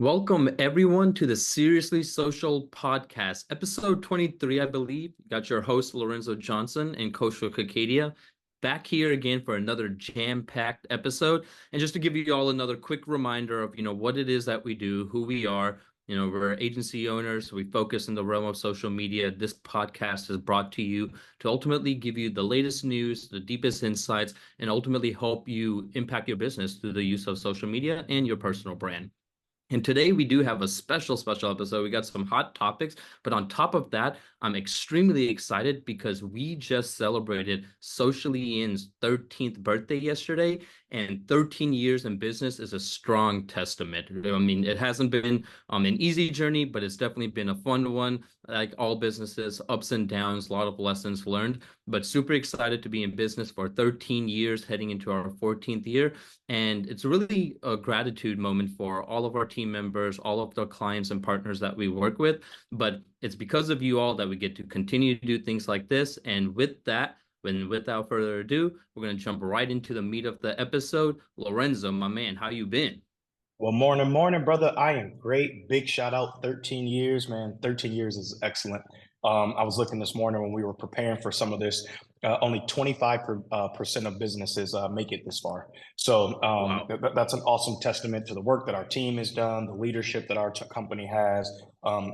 Welcome everyone to the Seriously Social podcast, episode 23, I believe. Got your host Lorenzo Johnson and Kaushal back here again for another jam-packed episode. And just to give you all another quick reminder of, what it is that we do, who we are. We're agency owners. We focus in the realm of social media. This podcast is brought to you to ultimately give you the latest news, the deepest insights, and ultimately help you impact your business through the use of social media and your personal brand. And today we do have a special episode. We got some hot topics, but on top of that, I'm extremely excited because we just celebrated SociallyIn's 13th birthday yesterday, and 13 years in business is a strong testament. I mean, it hasn't been an easy journey, but it's definitely been a fun one. Like all businesses, ups and downs, a lot of lessons learned, but super excited to be in business for 13 years, heading into our 14th year. And it's really a gratitude moment for all of our team members, all of the clients and partners that we work with. But it's because of you all that we get to continue to do things like this. And with that, without further ado, we're going to jump right into the meat of the episode. Lorenzo, my man, how you been? Well, morning, brother. I am great. Big shout out, 13 years, man. 13 years is excellent. I was looking this morning when we were preparing for some of this. Only 25% of businesses make it this far. So Wow. that's an awesome testament to the work that our team has done, the leadership that our company has,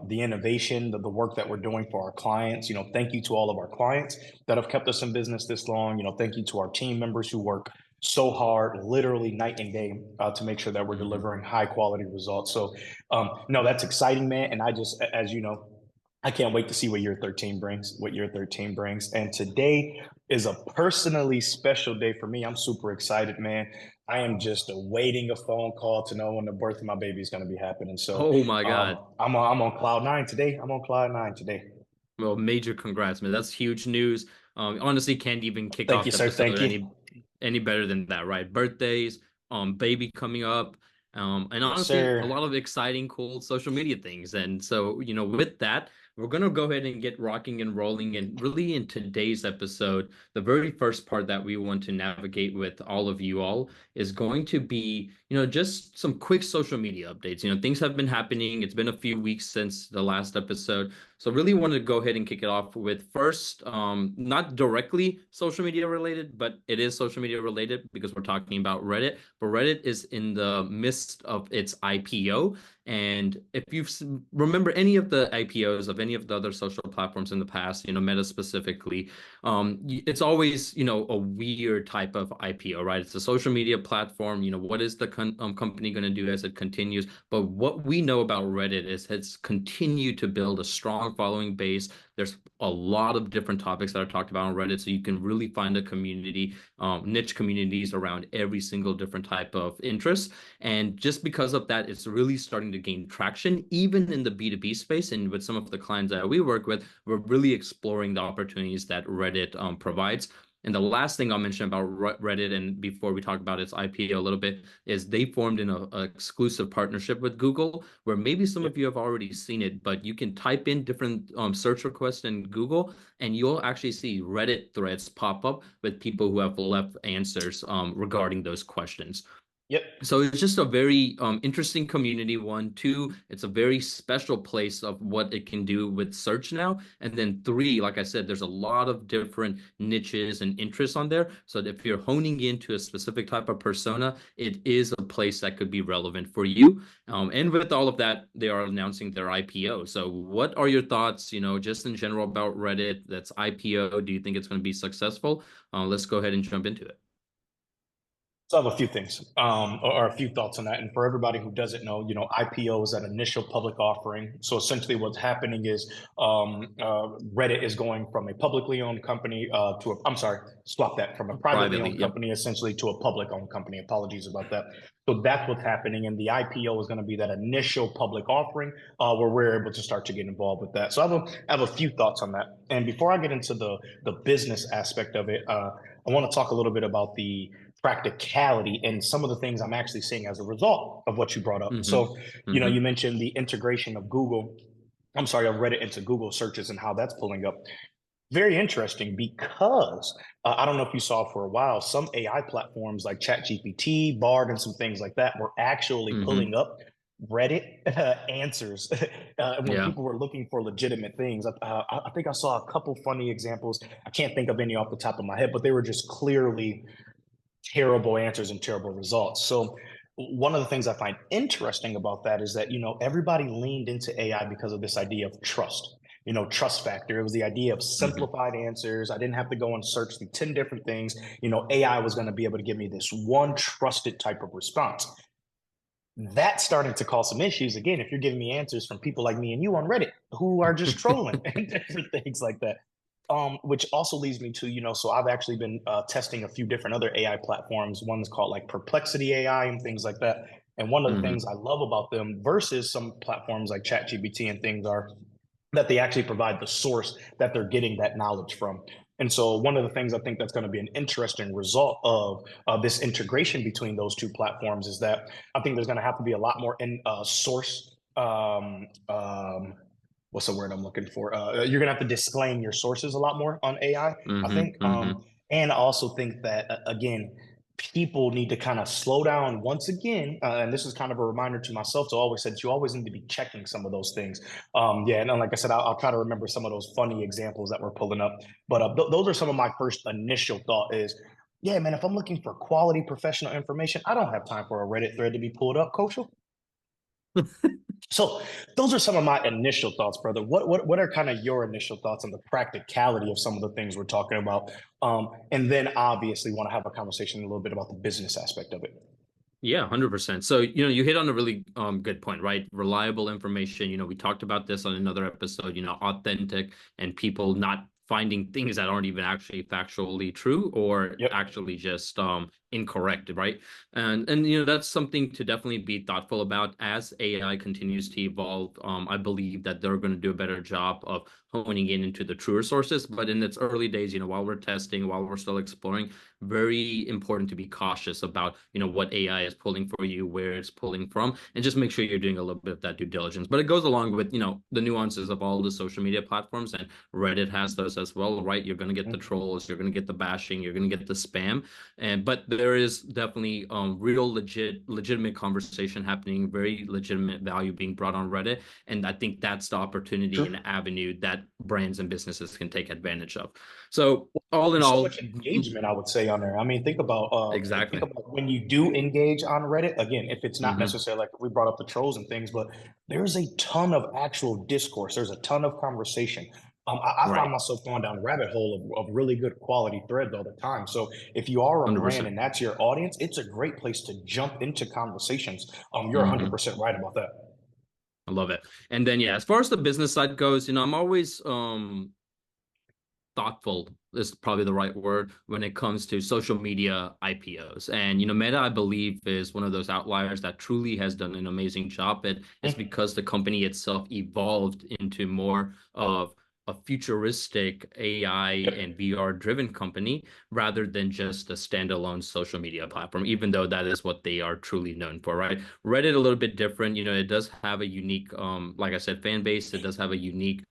the innovation, the work that we're doing for our clients. Thank you to all of our clients that have kept us in business this long. Thank you to our team members who work so hard, literally night and day, to make sure that we're Mhm. delivering high quality results. So, no, that's exciting, man. And I just, as you know, I can't wait to see what year 13 brings. And today is a personally special day for me. I'm super excited, man. I am just awaiting a phone call to know when the birth of my baby is going to be happening. So, Oh my God. I'm on cloud nine today. I'm on cloud nine today. Well, major congrats, man. That's huge news. Honestly, can't even kick Thank off you, the sir. episode Thank you. any better than that, right? Birthdays, baby coming up, and Yes, honestly, a sir. lot of exciting, cool social media things. And so, with that, we're gonna go ahead and get rocking and rolling. And really, in today's episode, the very first part that we want to navigate with all of you all is going to be, just some quick social media updates. Things have been happening. It's been a few weeks since the last episode. So really wanted to go ahead and kick it off with first, not directly social media related, but it is social media related because we're talking about Reddit. But Reddit is in the midst of its IPO. And if you remember any of the IPOs of any of the other social platforms in the past, Meta specifically, it's always, a weird type of IPO, right? It's a social media platform. What is the company going to do as it continues? But what we know about Reddit is it's continued to build a strong following base. There's a lot of different topics that are talked about on Reddit, so you can really find a community, niche communities around every single different type of interest. And just because of that, it's really starting to gain traction, even in the B2B space. And with some of the clients that we work with, we're really exploring the opportunities that Reddit provides. And the last thing I'll mention about Reddit, and before we talk about its IPO a little bit, is they formed in a exclusive partnership with Google, where maybe some Yep. of you have already seen it, but you can type in different search requests in Google, and you'll actually see Reddit threads pop up with people who have left answers regarding those questions. Yep. So it's just a very interesting community. One, two, it's a very special place of what it can do with search now. And then three, like I said, there's a lot of different niches and interests on there. So that if you're honing into a specific type of persona, it is a place that could be relevant for you. And with all of that, they are announcing their IPO. So what are your thoughts, just in general about Reddit? That's IPO. Do you think it's going to be successful? Let's go ahead and jump into it. So I have a few things, or a few thoughts on that. And for everybody who doesn't know, IPO is an initial public offering. So essentially, what's happening is Reddit is going from a publicly owned company I'm sorry, swap that from a privately Privately, owned yep. company essentially to a public owned company. Apologies about that. So that's what's happening, and the IPO is going to be that initial public offering where we're able to start to get involved with that. So I have a few thoughts on that. And before I get into the business aspect of it, I want to talk a little bit about the practicality and some of the things I'm actually seeing as a result of what you brought up. Mm-hmm. So, you Mm-hmm. mentioned the integration of I'm sorry, of Reddit into Google searches and how that's pulling up. Very interesting because I don't know if you saw for a while, some AI platforms like ChatGPT, Bard, and some things like that were actually Mm-hmm. pulling up Reddit answers when Yeah. people were looking for legitimate things. I think I saw a couple funny examples. I can't think of any off the top of my head, but they were just clearly terrible answers and terrible results. So one of the things I find interesting about that is that, everybody leaned into AI because of this idea of trust, trust factor. It was the idea of Hmm. simplified answers. I didn't have to go and search through 10 different things. AI was going to be able to give me this one trusted type of response. That's starting to cause some issues again if you're giving me answers from people like me and you on Reddit who are just trolling and different things like that. Which also leads me to, so I've actually been testing a few different other AI platforms. One's called like Perplexity AI and things like that. And one of the Hmm. things I love about them versus some platforms like ChatGPT and things are that they actually provide the source that they're getting that knowledge from. And so, one of the things I think that's going to be an interesting result of this integration between those two platforms is that I think there's going to have to be a lot more in source. What's the word I'm looking for? You're going to have to disclaim your sources a lot more on AI, I Hmm. think. Hmm. And I also think that, again, people need to kind of slow down once again. And this is kind of a reminder to myself to always say that you always need to be checking some of those things. Yeah, and like I said, I'll try to remember some of those funny examples that we're pulling up. But those are some of my first initial thought is, yeah, man, if I'm looking for quality professional information, I don't have time for a Reddit thread to be pulled up, Kaushal. So those are some of my initial thoughts, brother. What are kind of your initial thoughts on the practicality of some of the things we're talking about? And then obviously want to have a conversation a little bit about the business aspect of it. Yeah, 100%. So, you hit on a really good point, right? Reliable information. We talked about this on another episode, authentic and people not finding things that aren't even actually factually true or Yep. actually just incorrect, right? And that's something to definitely be thoughtful about as AI continues to evolve. I believe that they're going to do a better job of honing in into the truer sources, but in its early days, while we're testing, while we're still exploring, very important to be cautious about what AI is pulling for you, where it's pulling from, and just make sure you're doing a little bit of that due diligence. But it goes along with the nuances of all the social media platforms, and Reddit has those as well, right? You're going to get the Mhm. trolls, you're going to get the bashing, you're going to get the spam, and but there is definitely real legitimate conversation happening, very legitimate value being brought on Reddit, and I think that's the opportunity and True. avenue that brands and businesses can take advantage of. So all in There's so all, much engagement, I would say, on there. I mean, think exactly. about when you do engage on Reddit. Again, if it's not Hmm. necessarily like if we brought up the trolls and things, but there's a ton of actual discourse. There's a ton of conversation. I find Right. myself going down a rabbit hole of really good quality threads all the time. So if you are a brand 100%. and that's your audience, it's a great place to jump into conversations. You're Hmm. 100% right about that. I love it. And then, yeah, as far as the business side goes, I'm always thoughtful is probably the right word when it comes to social media IPOs. And Meta, I believe, is one of those outliers that truly has done an amazing job. It's Mhm. because the company itself evolved into more of a futuristic AI and Yep. VR driven company rather than just a standalone social media platform, even though that is what they are truly known for, right? Reddit a little bit different. It does have a unique, like I said, fan base. It does have a unique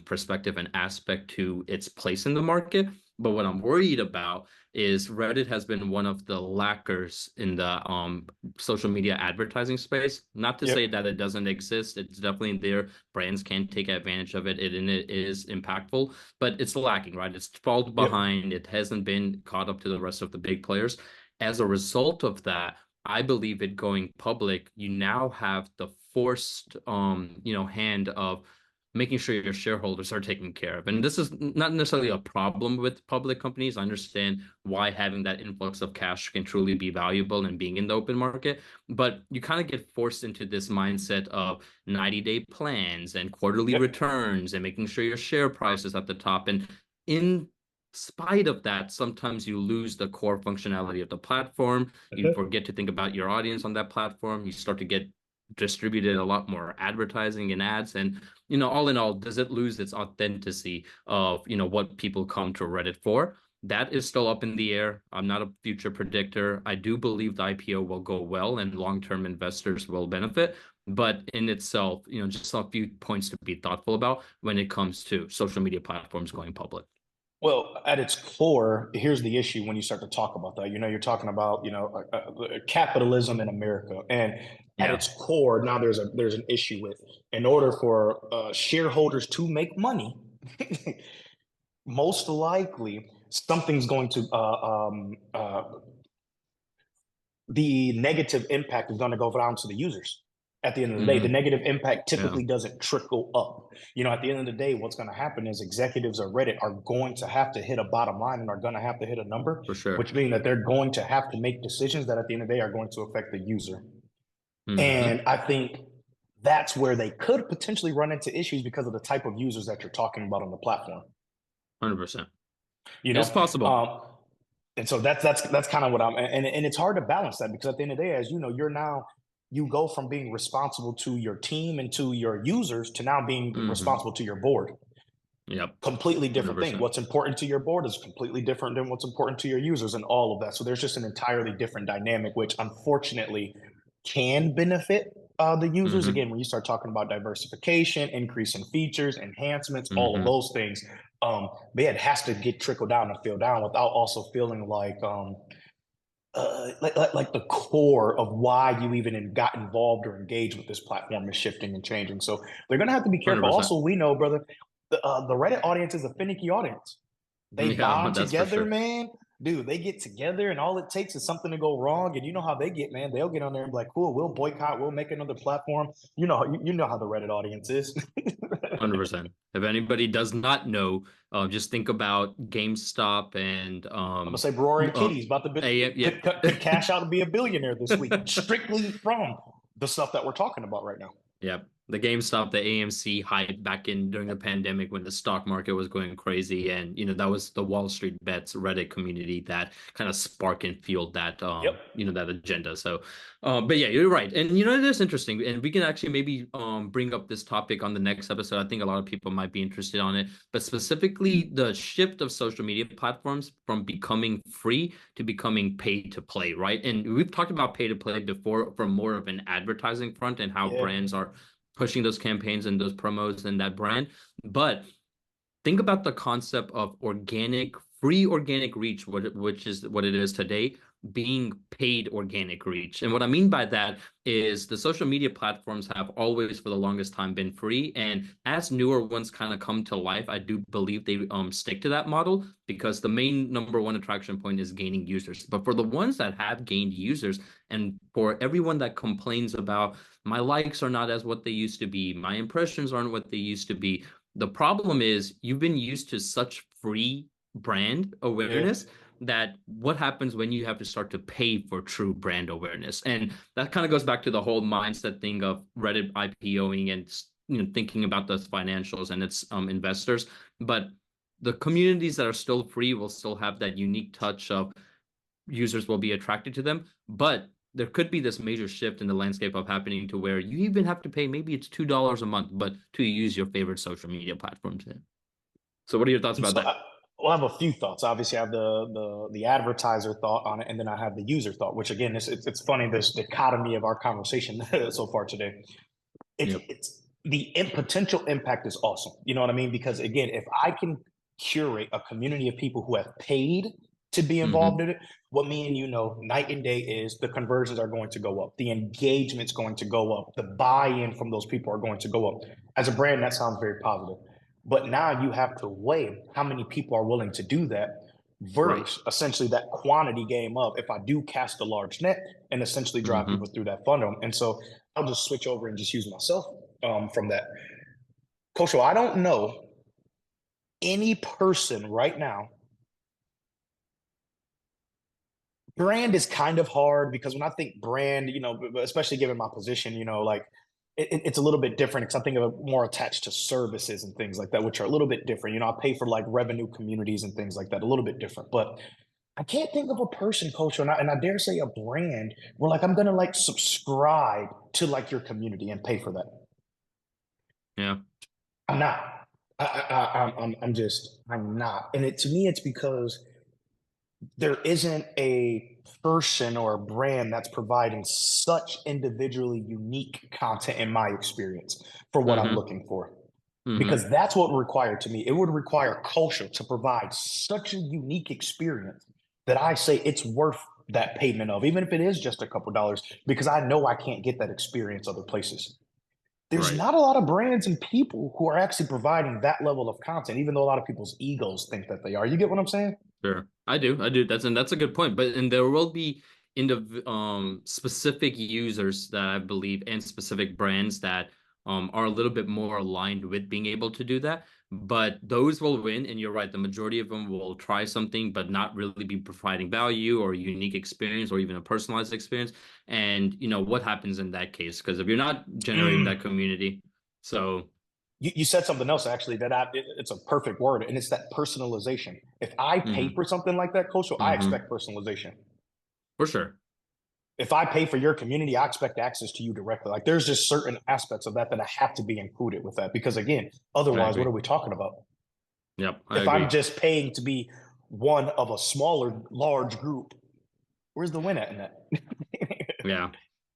perspective and aspect to its place in the market. But what I'm worried about is Reddit has been one of the lackers in the social media advertising space. Not to say Yep. that it doesn't exist. It's definitely there. Brands can take advantage of it, and it is impactful, but it's lacking, right? It's fallen Yep. behind. It hasn't been caught up to the rest of the big players. As a result of that, I believe it going public, you now have the forced hand of making sure your shareholders are taken care of. And this is not necessarily a problem with public companies. I understand why having that influx of cash can truly be valuable and being in the open market, but you kind of get forced into this mindset of 90-day plans and quarterly Yep. returns and making sure your share price is at the top. And in spite of that, sometimes you lose the core functionality of the platform. You Mhm. forget to think about your audience on that platform. You start to get distributed a lot more advertising and ads, and all in all, does it lose its authenticity of what people come to Reddit for? That is still up in the air. I'm not a future predictor. I do believe the IPO will go well and long-term investors will benefit, but in itself, just a few points to be thoughtful about when it comes to social media platforms going public. Well, at its core, here's the issue when you start to talk about that. You're talking about, capitalism in America. And at Yeah. its core, now there's an issue with, in order for shareholders to make money, most likely something's going to the negative impact is going to go down to the users. At the end of the day, the Hmm. negative impact Yeah, typically doesn't trickle up. At the end of the day, what's going to happen is executives of Reddit are going to have to hit a bottom line and are going to have to hit a number, for sure. which means that they're going to have to make decisions that at the end of the day are going to affect the user. Hmm. And I think that's where they could potentially run into issues because of the type of users that you're talking about on the platform. 100%. You It's know, possible. and so that's kind of what and it's hard to balance that because at the end of the day, as you know, you go from being responsible to your team and to your users to now being Hmm. responsible to your board. Yep. Completely different thing. 100%. What's important to your board is completely different than what's important to your users and all of that. So there's just an entirely different dynamic, which unfortunately can benefit the users. Hmm. Again, when you start talking about diversification, increase in features, enhancements, all of Hmm. those things, but yeah, it has to get trickled down and feel down without also feeling like the core of why you even got involved or engaged with this platform is shifting and changing. So they're gonna have to be careful. 100%. Also, we know, brother, the Reddit audience is a finicky audience. They Yeah, bond that's for together, sure. man. Dude, they get together, and all it takes is something to go wrong. And you know how they get, man. They'll get on there and be like, "Cool, we'll boycott. We'll make another platform." You know how the Reddit audience is. 100%. If anybody does not know, just think about GameStop and I'm gonna say Roaring uh, Kitty's about to yeah. could cash out and be a billionaire this week, strictly from the stuff that we're talking about right now. Yeah, the GameStop, the AMC hype back in during the pandemic when the stock market was going crazy, and that was the Wall Street Bets Reddit community that kind of sparked and fueled that Yep. that agenda. So, but yeah, you're right, and it is interesting, and we can actually maybe bring up this topic on the next episode. I think a lot of people might be interested on it, but specifically the shift of social media platforms from becoming free to becoming pay to play, right? And we've talked about pay to play before from more of an advertising front and how Yeah. brands are pushing those campaigns and those promos and that brand. But think about the concept of free organic reach, which is what it is today, being paid organic reach. And what I mean by that is the social media platforms have always, for the longest time, been free. And as newer ones kind of come to life, I do believe they stick to that model because the main number one attraction point is gaining users. But for the ones that have gained users, and for everyone that complains about my likes are not as what they used to be, my impressions aren't what they used to be, the problem is you've been used to such free brand Yeah. awareness that what happens when you have to start to pay for true brand awareness? And that kind of goes back to the whole mindset thing of Reddit IPOing and thinking about those financials and its investors. But the communities that are still free will still have that unique touch of users will be attracted to them. But there could be this major shift in the landscape of happening to where you even have to pay, maybe it's $2 a month, but to use your favorite social media platforms. So what are your thoughts And about so that? I have a few thoughts. Obviously, I have the advertiser thought on it, and then I have the user thought. Which again, it's funny this dichotomy of our conversation so far today. Yep. It's the potential impact is awesome. You know what I mean? Because again, if I can curate a community of people who have paid to be involved Mm-hmm. in it, what me and you know night and day is the conversions are going to go up, the engagement's going to go up, the buy-in from those people are going to go up. As a brand, that sounds very positive. But now you have to weigh how many people are willing to do that Right. versus essentially that quantity game of if I do cast a large net and essentially drive Mm-hmm. people through that funnel. And so I'll just switch over and just use myself from that. Kaushal, I don't know any person right now. Brand is kind of hard because when I think brand, especially given my position, like it's a little bit different because I think of it more attached to services and things like that, which are a little bit different. I pay for like revenue communities and things like that, a little bit different. But I can't think of a person, Coach, and I dare say a brand where like I'm gonna like subscribe to like your community and pay for that. Yeah. I'm not. I'm not. And to me, it's because there isn't a person or a brand that's providing such individually unique content in my experience for what I'm Mm-hmm. looking for. because that's what would require to me. It would require Kaushal to provide such a unique experience that I say it's worth that payment of, even if it is just a couple dollars, because I know I can't get that experience other places. There's Right. not a lot of brands and people who are actually providing that level of content, even though a lot of people's egos think that they are. You get what I'm saying? Sure. I do. I do. That's a good point. But and there will be specific users that I believe and specific brands that are a little bit more aligned with being able to do that. But those will win, and you're right, the majority of them will try something but not really be providing value or unique experience or even a personalized experience. And what happens in that case? Because if you're not generating that Mm. community, so You said something else actually it's a perfect word, and it's that personalization. If I pay hmm for something like that, Coach, I hmm expect personalization. for sure. If I pay for your community, I expect access to you directly. Like there's just certain aspects of that that have to be included with that because again, I otherwise, what agree. are we talking about? Yep, I If I'm agree. just paying to be one of a smaller, large group, where's the win at in that? Yeah.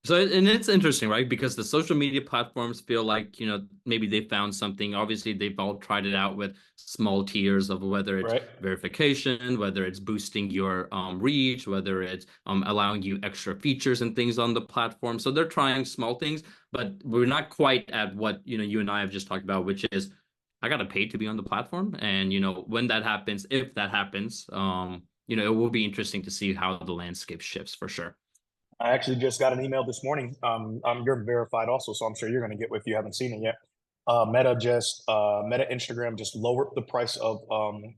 So, and it's interesting, right? Because the social media platforms feel like, maybe they found something. Obviously, they've all tried it out with small tiers of whether it's Right? verification, whether it's boosting your reach, whether it's allowing you extra features and things on the platform. So they're trying small things, but we're not quite at what, you and I have just talked about, which is I got to pay to be on the platform. And, when that happens, if that happens, it will be interesting to see how the landscape shifts for sure. I actually just got an email this morning. You're verified also, so I'm sure you're going to get with you. Haven't seen it yet. Meta Instagram just lowered the price of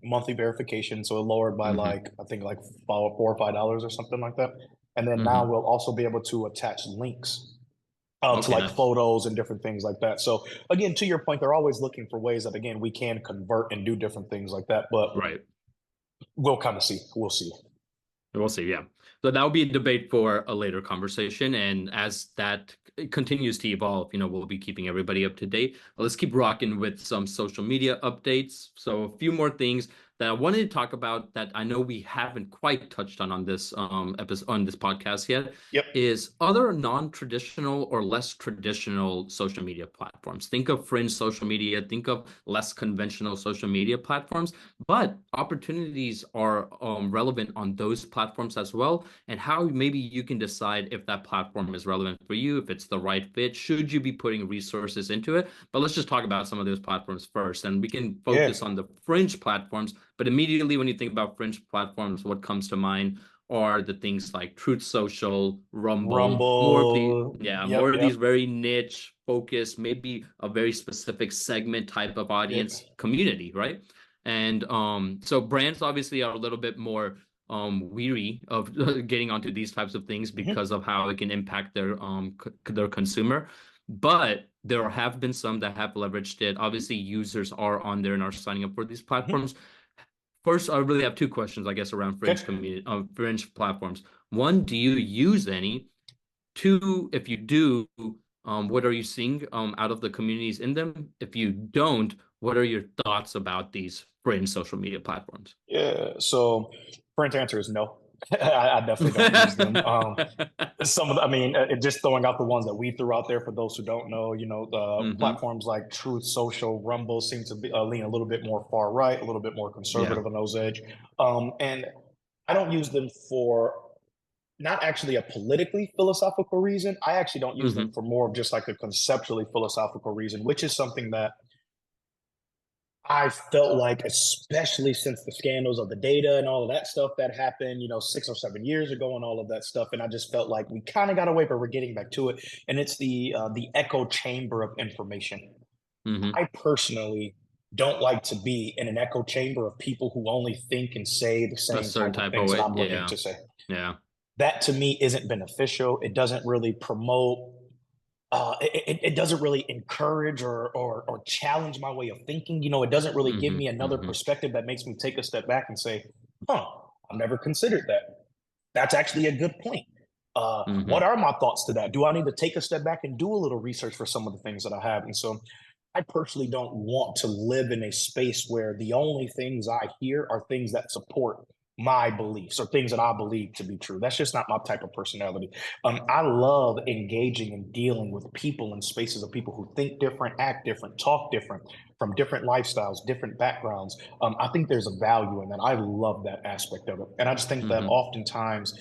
monthly verification, so it lowered by hmm like I think like $4 or $5 or something like that. And then now hmm we'll also be able to attach links to Okay, like nice. photos and different things like that. So again, to your point, they're always looking for ways that again we can convert and do different things like that. But Right. we'll kind of see. We'll see. We'll see. Yeah. So that will be a debate for a later conversation. And as that continues to evolve, we'll be keeping everybody up to date. Let's keep rocking with some social media updates. So a few more things that I wanted to talk about that I know we haven't quite touched on this episode on this podcast yet Yep. is other non-traditional or less traditional social media platforms. Think of fringe social media, think of less conventional social media platforms, but opportunities are relevant on those platforms as well, and how maybe you can decide if that platform is relevant for you, if it's the right fit, should you be putting resources into it. But let's just talk about some of those platforms first, and we can Yeah. focus on the fringe platforms. But immediately when you think about fringe platforms, what comes to mind are the things like Truth Social, Rumble, more of the Rumble. yeah, Yep. more of Yep. these very niche focused, maybe a very specific segment type of Yep. audience community, right? And so brands obviously are a little bit more weary of getting onto these types of things Mhm. because of how it can impact their consumer. But there have been some that have leveraged it. Obviously, users are on there and are signing up for these Mhm. platforms. First, I really have two questions, I guess, around Okay. fringe platforms. One, do you use any? Two, if you do, what are you seeing out of the communities in them? If you don't, what are your thoughts about these fringe social media platforms? Yeah. So, current answer is no. I definitely don't use them. I mean, just throwing out the ones that we threw out there for those who don't know, the hmm platforms like Truth Social, Rumble seem to be lean a little bit more far right, a little bit more Yeah. conservative on those edge. And I don't use them for not actually a politically philosophical reason. I actually don't use them hmm for more of just like a conceptually philosophical reason, which is something that I felt like, especially since the scandals of the data and all of that stuff that happened, 6 or 7 years ago, and all of that stuff, and I just felt like we kind of got away, but we're getting back to it. And it's the echo chamber of information. hmm I personally don't like to be in an echo chamber of people who only think and say the A same certain type of type of things that way. I'm looking Yeah. to say. Yeah. That to me isn't beneficial. It doesn't really promote it doesn't really encourage or challenge my way of thinking. It doesn't really give me another hmm perspective that makes me take a step back and say, huh, I've never considered that. That's actually a good point. What hmm are my thoughts to that? Do I need to take a step back and do a little research for some of the things that I have? And so I personally don't want to live in a space where the only things I hear are things that support my beliefs or things that I believe to be true. That's just not my type of personality. I love engaging and dealing with people in spaces of people who think different, act different, talk different, from different lifestyles, different backgrounds. I think there's a value in that. I love that aspect of it. And I just think that Mm-hmm. oftentimes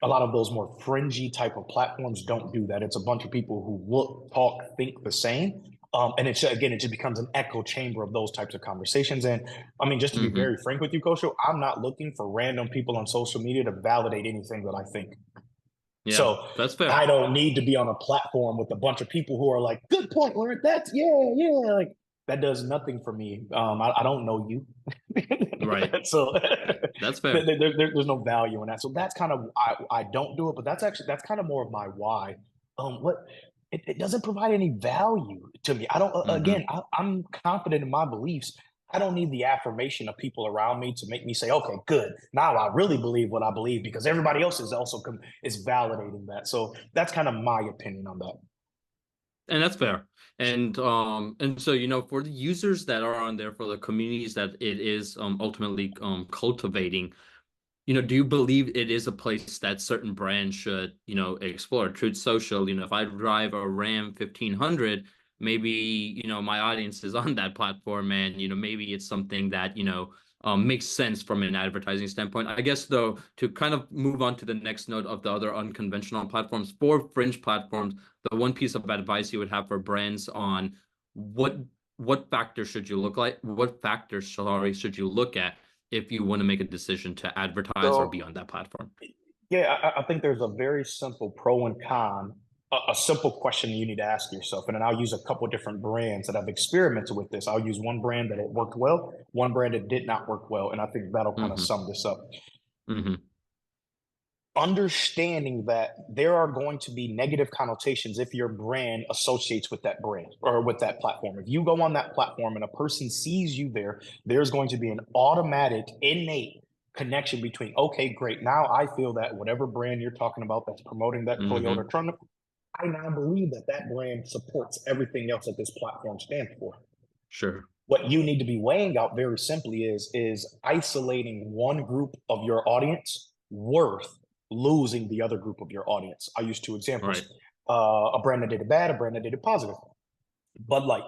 a lot of those more fringy type of platforms don't do that. It's a bunch of people who look, talk, think the same. And it's again, it just becomes an echo chamber of those types of conversations. And I mean, just to be Mm-hmm. very frank with you, Kosho, I'm not looking for random people on social media to validate anything that I think. Yeah, So that's fair. I don't need to be on a platform with a bunch of people who are like, "Good point, Lauren. That's yeah." Like that does nothing for me. I don't know you, Right. so That's fair. there's no value in that. So that's kind of I don't do it, but that's kind of more of my why. What it doesn't provide any value to me. I don't. Mm-hmm. Again, I'm confident in my beliefs. I don't need the affirmation of people around me to make me say, okay, good. Now I really believe what I believe because everybody else is also is validating that. So that's kind of my opinion on that. And that's fair. And so, for the users that are on there, for the communities that it is ultimately cultivating, do you believe it is a place that certain brands should, explore? Truth Social, if I drive a Ram 1500, maybe, my audience is on that platform and, maybe it's something that, makes sense from an advertising standpoint. I guess, though, to kind of move on to the next note of the other unconventional platforms, for fringe platforms, the one piece of advice you would have for brands on what what factors should you look like, what factors, sorry, should you look at if you want to make a decision to advertise or be So on that platform. yeah, I think there's a very simple pro and con, a simple question you need to ask yourself. And then I'll use a couple of different brands that have experimented with this. I'll use one brand that it worked well, one brand that did not work well. And I think that'll kind of Hmm. sum this up. Hmm. Understanding that there are going to be negative connotations if your brand associates with that brand or with that platform. If you go on that platform and a person sees you there, there's going to be an automatic, innate connection between, okay, great. Now I feel that whatever brand you're talking about that's promoting that Hmm. Toyota truck, I now believe that that brand supports everything else that this platform stands for. Sure. What you need to be weighing out very simply is isolating one group of your audience worth losing the other group of your audience. I use two Right. examples: a brand that did it bad, a brand that did it positive. Bud Light.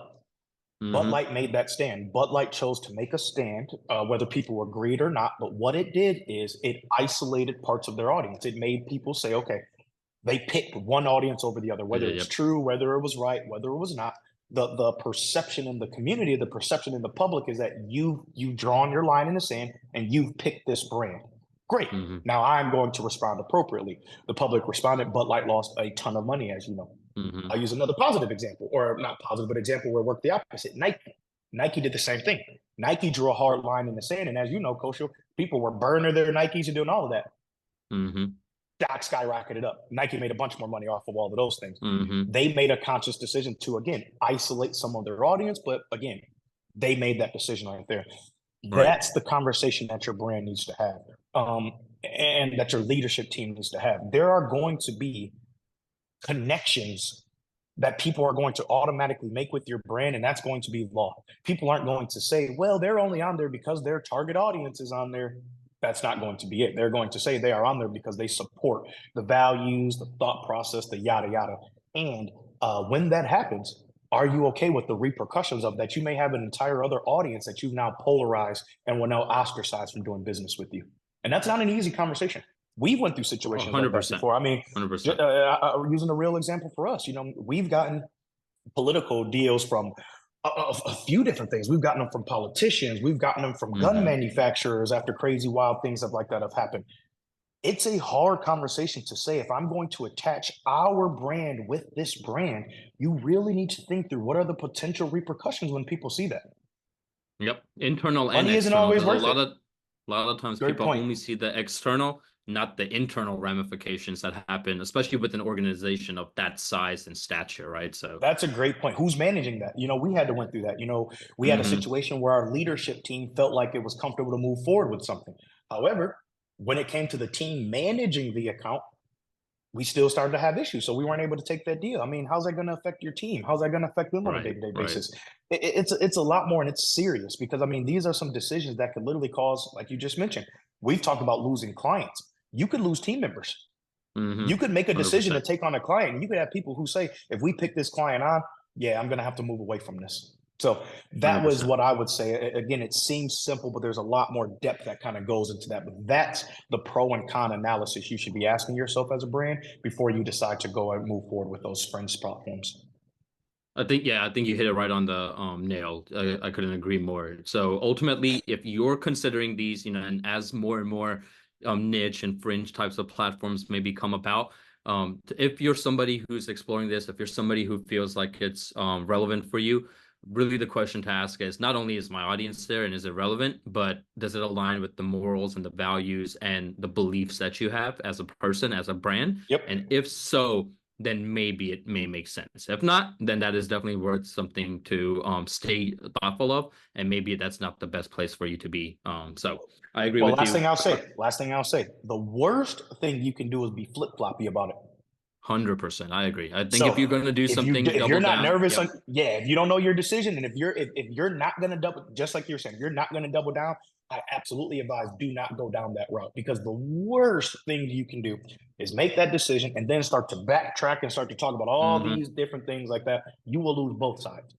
Bud Hmm. Light made that stand. Bud Light chose to make a stand, whether people agreed or not. But what it did is it isolated parts of their audience. It made people say, okay, they picked one audience over the other, Yeah, whether it's yep. true, whether it was right, whether it was not. The perception in the community, the perception in the public is that you've drawn your line in the sand and you've picked this brand. Great. Hmm. Now I'm going to respond appropriately. The public responded. Bud Light lost a ton of money, as you know. Hmm. I'll use another positive example, or not positive, but example where it worked the opposite. Nike. Nike did the same thing. Nike drew a hard line in the sand, and as you know, Kosho, people were burning their Nikes and doing all of that. Hmm. Stock skyrocketed up. Nike made a bunch more money off of all of those things. Hmm. They made a conscious decision to, again, isolate some of their audience, but again, they made that decision right there. Right. That's the conversation that your brand needs to have, and that your leadership team needs to have. There are going to be connections that people are going to automatically make with your brand, and that's going to be law. People aren't going to say, well, they're only on there because their target audience is on there. That's not going to be it. They're going to say they are on there because they support the values, the thought process, the yada yada. And when that happens, are you okay with the repercussions of that? You may have an entire other audience that you've now polarized and will now ostracize from doing business with you. And that's not an easy conversation. We went through Oh, situations like that 100%. before. I mean, 100%. using a real example for us, we've gotten political deals from a few different things. We've gotten them from politicians. We've gotten them from gun Hmm. manufacturers after crazy, wild things like that have happened. It's a hard conversation to say if I'm going to attach our brand with this brand, you really need to think through what are the potential repercussions when people see that. Yep. Internal and Money isn't external, always because a worth lot it. of a lot of times Great people point. only see the external, not the internal ramifications that happen, especially with an organization of that size and stature, right? So, That's a great point. Who's managing that? We had to went through that. We had a hmm. situation where our leadership team felt like it was comfortable to move forward with something. However, when it came to the team managing the account, we still started to have issues. So we weren't able to take that deal. I mean, how's that going to affect your team? How's that going to affect them on a Right, day-to-day right. basis? It's a lot more, and it's serious because I mean, these are some decisions that could literally cause, like you just mentioned, We've talked about losing clients. You could lose team members. Mm-hmm. You could make a decision to 100%. take on a client. And you could have people who say, if we pick this client on, yeah, I'm going to have to move away from this. So that was 100%. what I would say. Again, it seems simple, but there's a lot more depth that kind of goes into that. But that's the pro and con analysis you should be asking yourself as a brand before you decide to go and move forward with those Fringe platforms. I think you hit it right on the nail. I couldn't agree more. So ultimately, if you're considering these, and as more and more niche and fringe types of platforms maybe come about, if you're somebody who's exploring this, if you're somebody who feels like it's relevant for you, really the question to ask is not only is my audience there and is it relevant, but does it align with the morals and the values and the beliefs that you have as a person, as a brand? Yep. And if so, then maybe it may make sense. If not, then that is definitely worth something to stay thoughtful of, and maybe that's not the best place for you to be. So I agree Well, with you. last thing I'll say, the worst thing you can do is be flip floppy about it. 100%. I agree. I think if you're So going to do something, if you're double not down. nervous Yep. on, yeah, if you don't know your decision, and if you're not gonna double, just like you're saying, you're not gonna double down, I absolutely advise do not go down that route, because the worst thing you can do is make that decision and then start to backtrack and start to talk about all Hmm. these different things like that. You will lose both sides.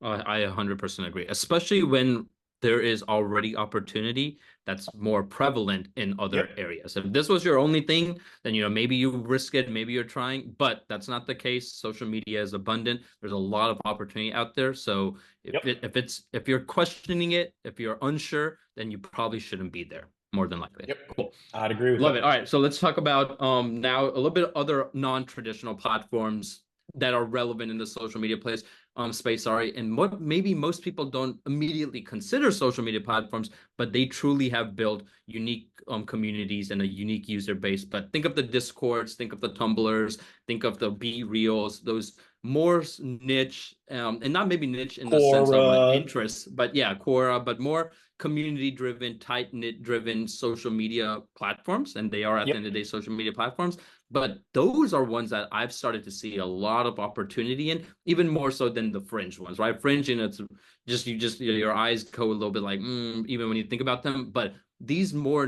I 100% agree, especially when there is already opportunity that's more prevalent in Yep. other areas. If this was your only thing, then maybe you risk it, maybe you're trying, but that's not the case. Social media is abundant. There's a lot of opportunity out there. So Yep. if you're questioning it, if you're unsure, then you probably shouldn't be there, more than likely. Yep. Cool. I'd agree with Love it. that. All right, so let's talk about now a little bit of other non-traditional platforms that are relevant in the social media place space. Sorry, and what maybe most people don't immediately consider social media platforms, but they truly have built unique communities and a unique user base. But think of the Discords, think of the Tumblrs, think of the BeReals, those more niche and not maybe niche in the sense of an Quora. interest, but yeah, Quora, but more community driven, tight knit driven social media platforms. And they are at the Yep. end of the day social media platforms. But those are ones that I've started to see a lot of opportunity in, even more so than the fringe ones, right? Fringe, it's just your eyes go a little bit like, even when you think about them. But these more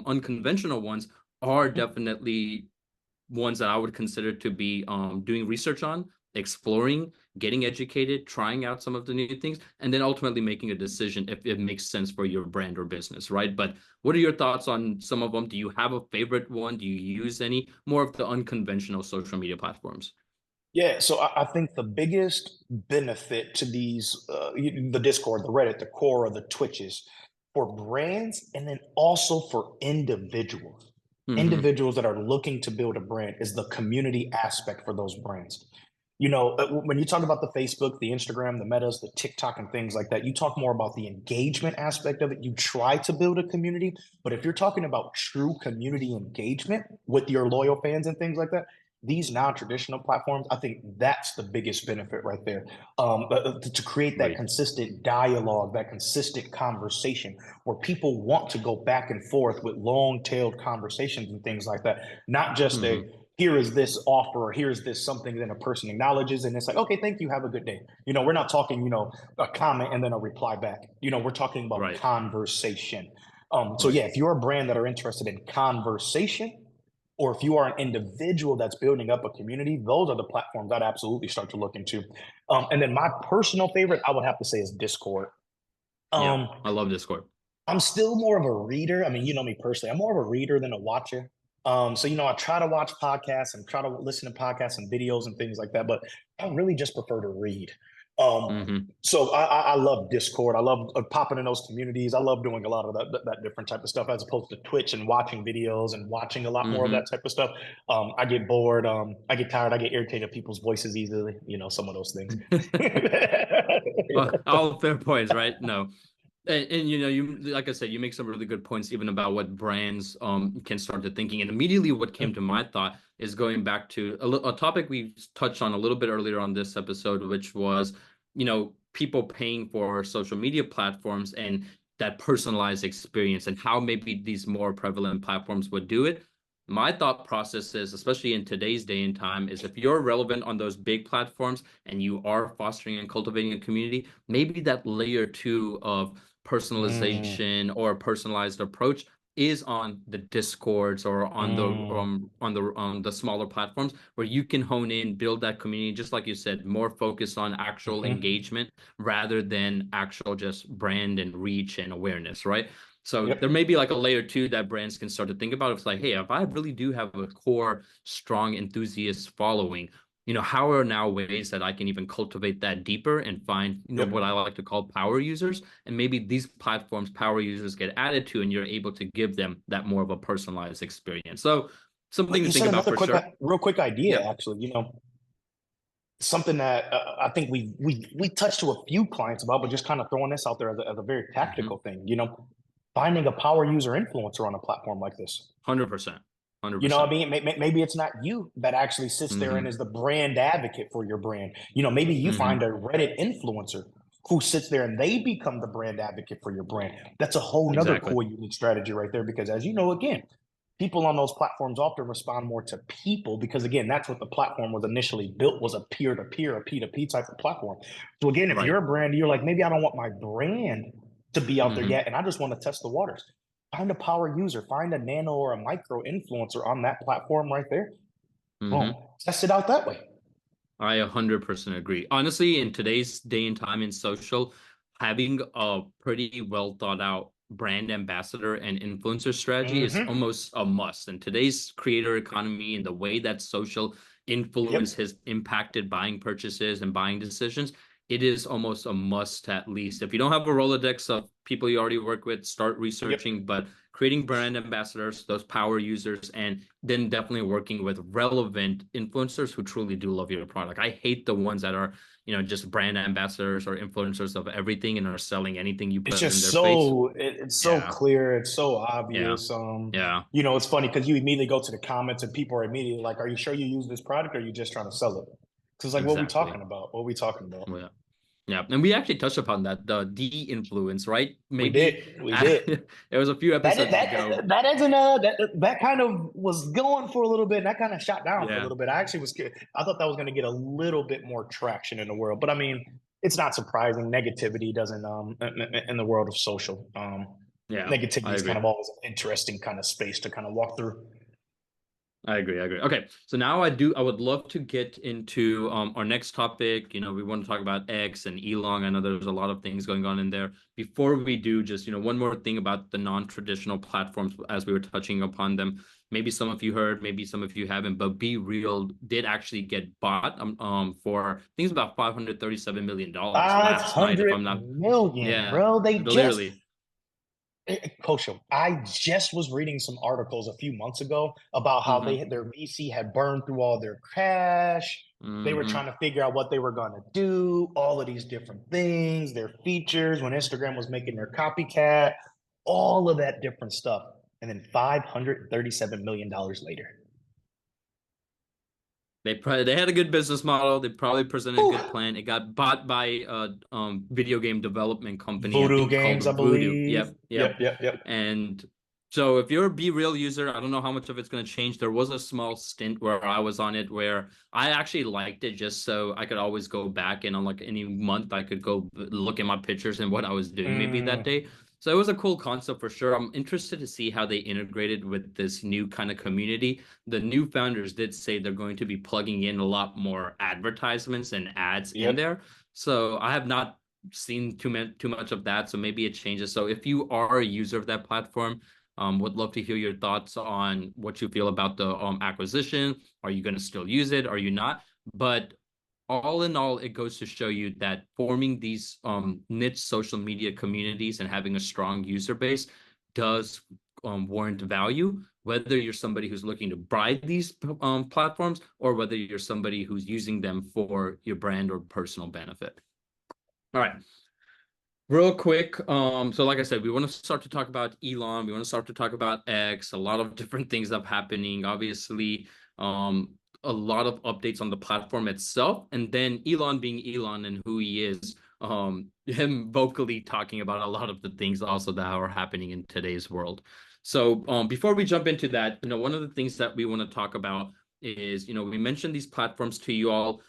unconventional ones are definitely ones that I would consider to be doing research on, exploring, getting educated, trying out some of the new things, and then ultimately making a decision if it makes sense for your brand or business, right? But what are your thoughts on some of them? Do you have a favorite one? Do you use any more of the unconventional social media platforms? Yeah, so I think the biggest benefit to these, the Discord, the Reddit, the Quora, the Twitches, for brands, and then also for individuals, Mm-hmm. individuals that are looking to build a brand, is the community aspect for those brands. When you talk about the Facebook, the Instagram, the Metas, the TikTok, and things like that, you talk more about the engagement aspect of it. You try to build a community, but if you're talking about true community engagement with your loyal fans and things like that, these non-traditional platforms, I think that's the biggest benefit right there. To create that Right. consistent dialogue, that consistent conversation where people want to go back and forth with long-tailed conversations and things like that, not just a Mm-hmm. here is this offer, or here is this something that a person acknowledges and it's like, okay, thank you, have a good day. We're not talking, a comment and then a reply back. We're talking about Right. conversation. So Right. yeah, if you're a brand that are interested in conversation, or if you are an individual that's building up a community, those are the platforms I'd absolutely start to look into. And then my personal favorite, I would have to say, is Discord. Yeah. Um, I love Discord. I'm still more of a reader. I mean, you know me personally, I'm more of a reader than a watcher. So I try to watch podcasts and try to listen to podcasts and videos and things like that, but I really just prefer to read. Um, Mm-hmm. so I love Discord. I love popping in those communities. I love doing a lot of that different type of stuff as opposed to Twitch and watching videos and watching a lot more of Mm-hmm. that type of stuff. I get bored. I get tired. I get irritated at people's voices easily. Some of those things. All fair points, right? No. And you like I said, you make some really good points even about what brands can start to thinking. And immediately what came to my thought is going back to a topic we touched on a little bit earlier on this episode, which was, people paying for social media platforms and that personalized experience and how maybe these more prevalent platforms would do it. My thought process is, especially in today's day and time, is if you're relevant on those big platforms and you are fostering and cultivating a community, maybe that layer two of Mm, personalization or a personalized approach is on the Discords or on the smaller platforms where you can hone in, build that community, just like you said, more focused on actual Mm-hmm. engagement rather than actual just brand and reach and awareness, right? So there Yep. may be like a layer two that brands can start to think about. It's like, hey, if I really do have a core, strong enthusiast following, how are now ways that I can even cultivate that deeper and find, what I Yep. like to call power users? And maybe these platforms, power users get added to, and you're able to give them that more of a personalized experience. So something Wait, to you think said about another for quick, sure. real quick idea, Yeah. actually. Something that I think we touched to a few clients about, but just kind of throwing this out there as a very Mm-hmm. tactical thing. Finding a power user influencer on a platform like this. 100%. You know what 100%. I mean? Maybe it's not you that actually sits there and Mm-hmm. is the brand advocate for your brand. Maybe you find Mm-hmm. a Reddit influencer who sits there and they become the brand advocate for your brand. That's a whole nother Exactly. cool, unique strategy right there. Because as you know, again, people on those platforms often respond more to people because again, that's what the platform was initially built, was a peer-to-peer, a P2P type of platform. So again, if Right. you're a brand, you're like, maybe I don't want my brand to be out there Mm-hmm. yet, and I just want to test the waters. Find a power user, find a nano or a micro influencer on that platform right there. Boom. Mm-hmm. Test it out that way. I 100% agree. Honestly, in today's day and time in social, having a pretty well thought out brand ambassador and influencer strategy is Mm-hmm. almost a must. In today's creator economy and the way that social influence Yep. has impacted buying purchases and buying decisions, it is almost a must at least. If you don't have a Rolodex of people you already work with, start Yep. researching, but creating brand ambassadors, those power users, and then definitely working with relevant influencers who truly do love your product. I hate the ones that are, just brand ambassadors or influencers of everything and are selling anything you It's put in just their face. it's so Yeah, clear, it's so yeah, obvious. yeah, It's funny because you immediately go to the comments and people are immediately like, "Are you sure you use this product or are you just trying to sell it?" Because it's like, what are we exactly. talking about? What are we talking about? Yeah. Yeah, and we actually touched upon that, the de-influence, right? We Maybe did, we did. it was a few That episodes ago. that isn't that kind of was going for a little bit, and that kind of shot down for a Yeah, little bit. I actually was scared. I thought that was going to get a little bit more traction in the world, but I mean, it's not surprising. Negativity doesn't in the world of social. yeah, Negativity I is kind agree. of always an interesting kind of space to kind of walk through. I agree. I agree. Okay, so now I would love to get into our next topic. We want to talk about X and Elon. I know there's a lot of things going on in there. Before we do, just one more thing about the non-traditional platforms as we were touching upon them. Maybe some of you heard, maybe some of you haven't, but BeReal did actually get bought for I think it's about $537 million Five last night, if hundred I'm not. million, Yeah, bro. They just literally. Kaushal, I just was reading some articles a few months ago about how Mm-hmm. their VC had burned through all their cash. They were Mm-hmm. trying to figure out what they were going to do, all of these different things, their features when Instagram was making their copycat, all of that different stuff. And then $537 million later. They had a good business model. They probably presented a Whew. good plan. It got bought by a video game development company, I Voodoo think called Games, I Voodoo. believe. Yep, Yep, yep. yep, yep. And so if you're a BeReal user, I don't know how much of it's going to change. There was a small stint where I was on it where I actually liked it just so I could always go back and on like any month I could go look at my pictures and what I was doing maybe that Mm, day. So it was a cool concept for sure. I'm interested to see how they integrated with this new kind of community. The new founders did say they're going to be plugging in a lot more advertisements and ads in yep. there. So I have not seen too much of that. So maybe it changes. So if you are a user of that platform, would love to hear your thoughts on what you feel about the acquisition. Are you going to still use it? Are you not? But all in all, it goes to show you that forming these niche social media communities and having a strong user base does warrant value, whether you're somebody who's looking to buy these platforms or whether you're somebody who's using them for your brand or personal benefit. All right. Real quick, so like I said, we want to start to talk about Elon. We want to start to talk about X, a lot of different things that are happening. Obviously, a lot of updates on the platform itself, and then Elon being Elon and who he is, him vocally talking about a lot of the things also that are happening in today's world. So, before we jump into that, one of the things that we want to talk about is, we mentioned these platforms to you all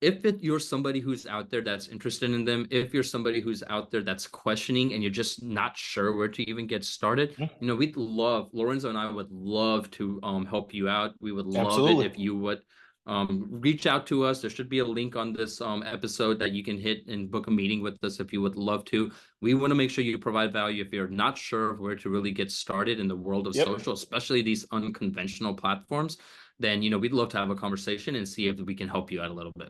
you're somebody who's out there that's interested in them, if you're somebody who's out there that's questioning and you're just not sure where to even get started, we'd love, Lorenzo and I would love to help you out. We would love it Absolutely. if you would reach out to us. There should be a link on this episode that you can hit and book a meeting with us if you would love to. We want to make sure you provide value if you're not sure of where to really get started in the world of Yep. social, especially these unconventional platforms. Then, we'd love to have a conversation and see if we can help you out a little bit.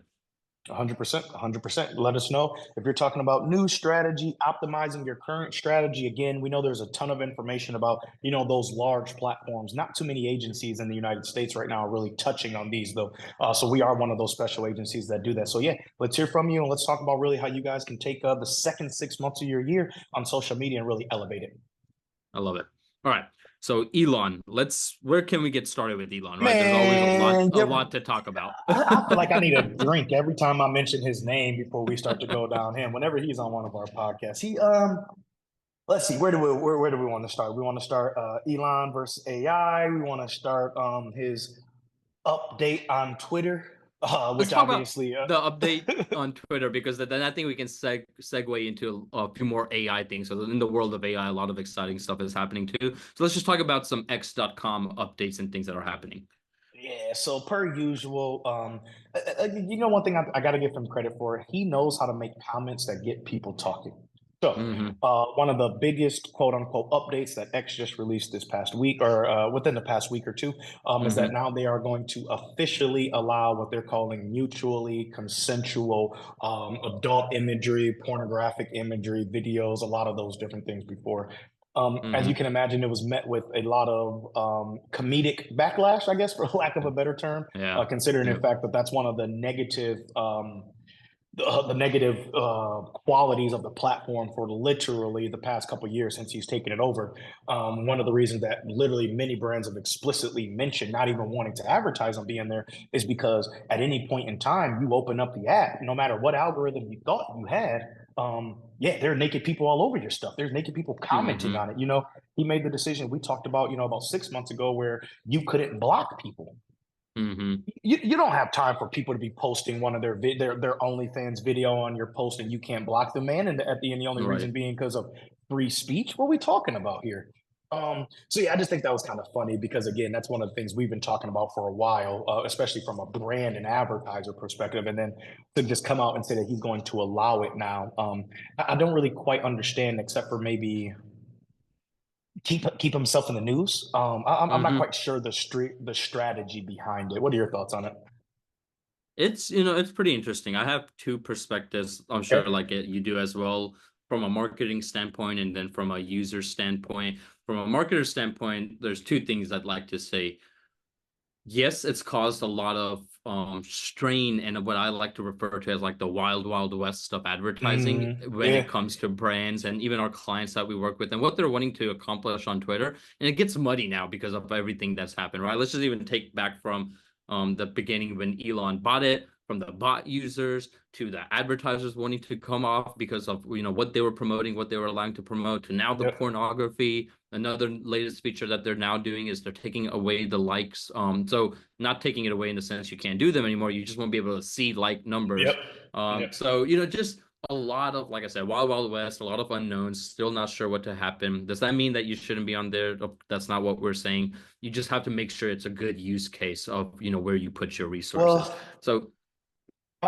100%, 100%. Let us know if you're talking about new strategy, optimizing your current strategy. Again, we know there's a ton of information about, those large platforms. Not too many agencies in the United States right now are really touching on these, though. So we are one of those special agencies that do that. So yeah, let's hear from you and let's talk about really how you guys can take the second 6 months of your year on social media and really elevate it. I love it. All right. So Elon, where can we get started with Elon, right? There's always Man, a yep. lot to talk about. I feel like I need a drink every time I mention his name before we start to go down him. Whenever he's on one of our podcasts, let's see, where do we want to start? We want to start Elon versus AI. We want to start his update on Twitter, Let's which talk about obviously the update on Twitter because then I think we can segue into a few more AI things. So in the world of AI, a lot of exciting stuff is happening too. So let's just talk about some X.com updates and things that are happening. Yeah, so per usual, one thing I got to give him credit for, he knows how to make comments that get people talking. So, Hmm. one of the biggest quote unquote updates that X just released this past week or within the past week or two is that Hmm. now they are going to officially allow what they're calling mutually consensual adult imagery, pornographic imagery, videos, a lot of those different things before. As you Hmm. can imagine, it was met with a lot of comedic backlash, I guess, for lack of a better term, Yeah. considering in Yeah. fact that that's one of the negative the negative qualities of the platform for literally the past couple of years since he's taken it over. One of the reasons that literally many brands have explicitly mentioned not even wanting to advertise on being there is because at any point in time you open up the app, no matter what algorithm you thought you had, yeah, there are naked people all over your stuff. There's naked people commenting Hmm. on it. He made the decision we talked about, about 6 months ago where you couldn't block people. Hmm. You don't have time for people to be posting one of their OnlyFans video on your post and you can't block them, man. And at the end, the only reason Right. being because of free speech. What are we talking about here? So yeah, I just think that was kind of funny because again, that's one of the things we've been talking about for a while, especially from a brand and advertiser perspective. And then to just come out and say that he's going to allow it now, I don't really quite understand, except for maybe keep himself in the news. I'm not Hmm. quite sure the strategy behind it. What are your thoughts on it? It's pretty interesting. I have two perspectives. I'm sure Okay. like you do as well from a marketing standpoint and then from a user standpoint. From a marketer standpoint, there's two things I'd like to say. Yes, it's caused a lot of strain and what I like to refer to as like the wild, wild west of advertising when Yeah. it comes to brands and even our clients that we work with and what they're wanting to accomplish on Twitter. And it gets muddy now because of everything that's happened, right? Let's just even take back from the beginning when Elon bought it, from the bot users to the advertisers wanting to come off because of what they were promoting, what they were allowing to promote, to now the Yep. pornography. Another latest feature that they're now doing is they're taking away the likes. So not taking it away in the sense you can't do them anymore. You just won't be able to see like Yep. numbers. Yep. So just a lot of, like I said, wild, wild west, a lot of unknowns, still not sure what to happen. Does that mean that you shouldn't be on there? That's not what we're saying. You just have to make sure it's a good use case of, where you put your resources. Well, So,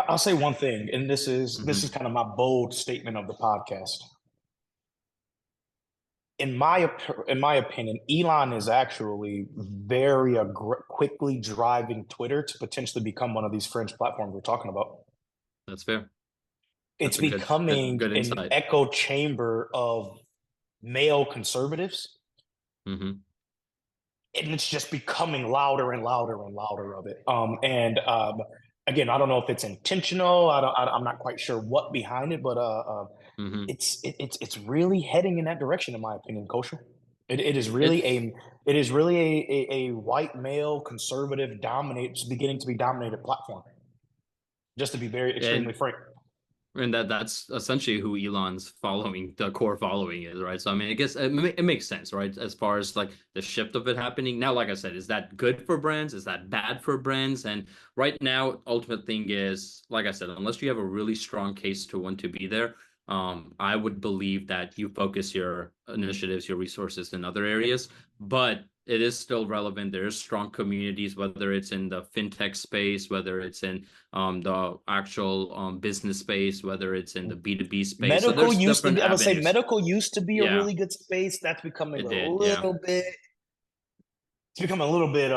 I'll say one thing, and this is mhm. kind of my bold statement of the podcast. In my opinion, Elon is actually very quickly driving Twitter to potentially become one of these fringe platforms we're talking about. That's fair. It's That's a good becoming good an insight. echo chamber of male conservatives, Hmm. and it's just becoming louder and louder and louder of it. And again, I don't know if it's intentional. I'm not quite sure what behind it, but Hmm. it's really heading in that direction, in my opinion, Kaushal. It is really It's a white male conservative beginning to be dominated platform. Just to be very extremely and frank. And that's essentially who Elon's following, the core following is, right? So I mean, I guess it makes sense, right? As far as like the shift of it happening. Now, like I said, is that good for brands? Is that bad for brands? And right now, ultimate thing is, like I said, unless you have a really strong case to want to be there, I would believe that you focus your initiatives, your resources in other areas. But it is still relevant. There's strong communities, whether it's in the fintech space, whether it's in the actual business space, whether it's in the B2B space. So Medical there's used to different be, I would say avenues. medical used to be a Yeah, really good space. That's becoming it a did. Yeah, little bit, it's becoming a little bit,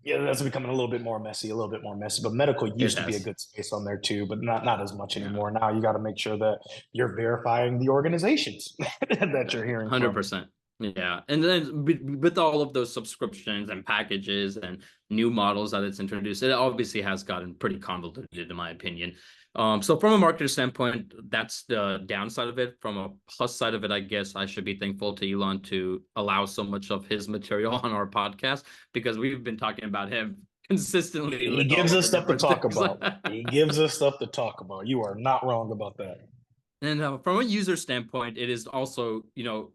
yeah, that's becoming a little bit more messy, a little bit more messy. But medical it used to be a has. good space on there too, but not as much Yeah, anymore. Now you got to make sure that you're verifying the organizations that you're hearing from. 100%. Yeah. And then with all of those subscriptions and packages and new models that it's introduced, it obviously has gotten pretty convoluted, in my opinion. So from a marketer standpoint, that's the downside of it. From a plus side of it, I guess I should be thankful to Elon to allow so much of his material on our podcast because we've been talking about him consistently He with all gives of us the stuff to different talk things. about. He gives us stuff to talk about. You are not wrong about that. And from a user standpoint, it is also,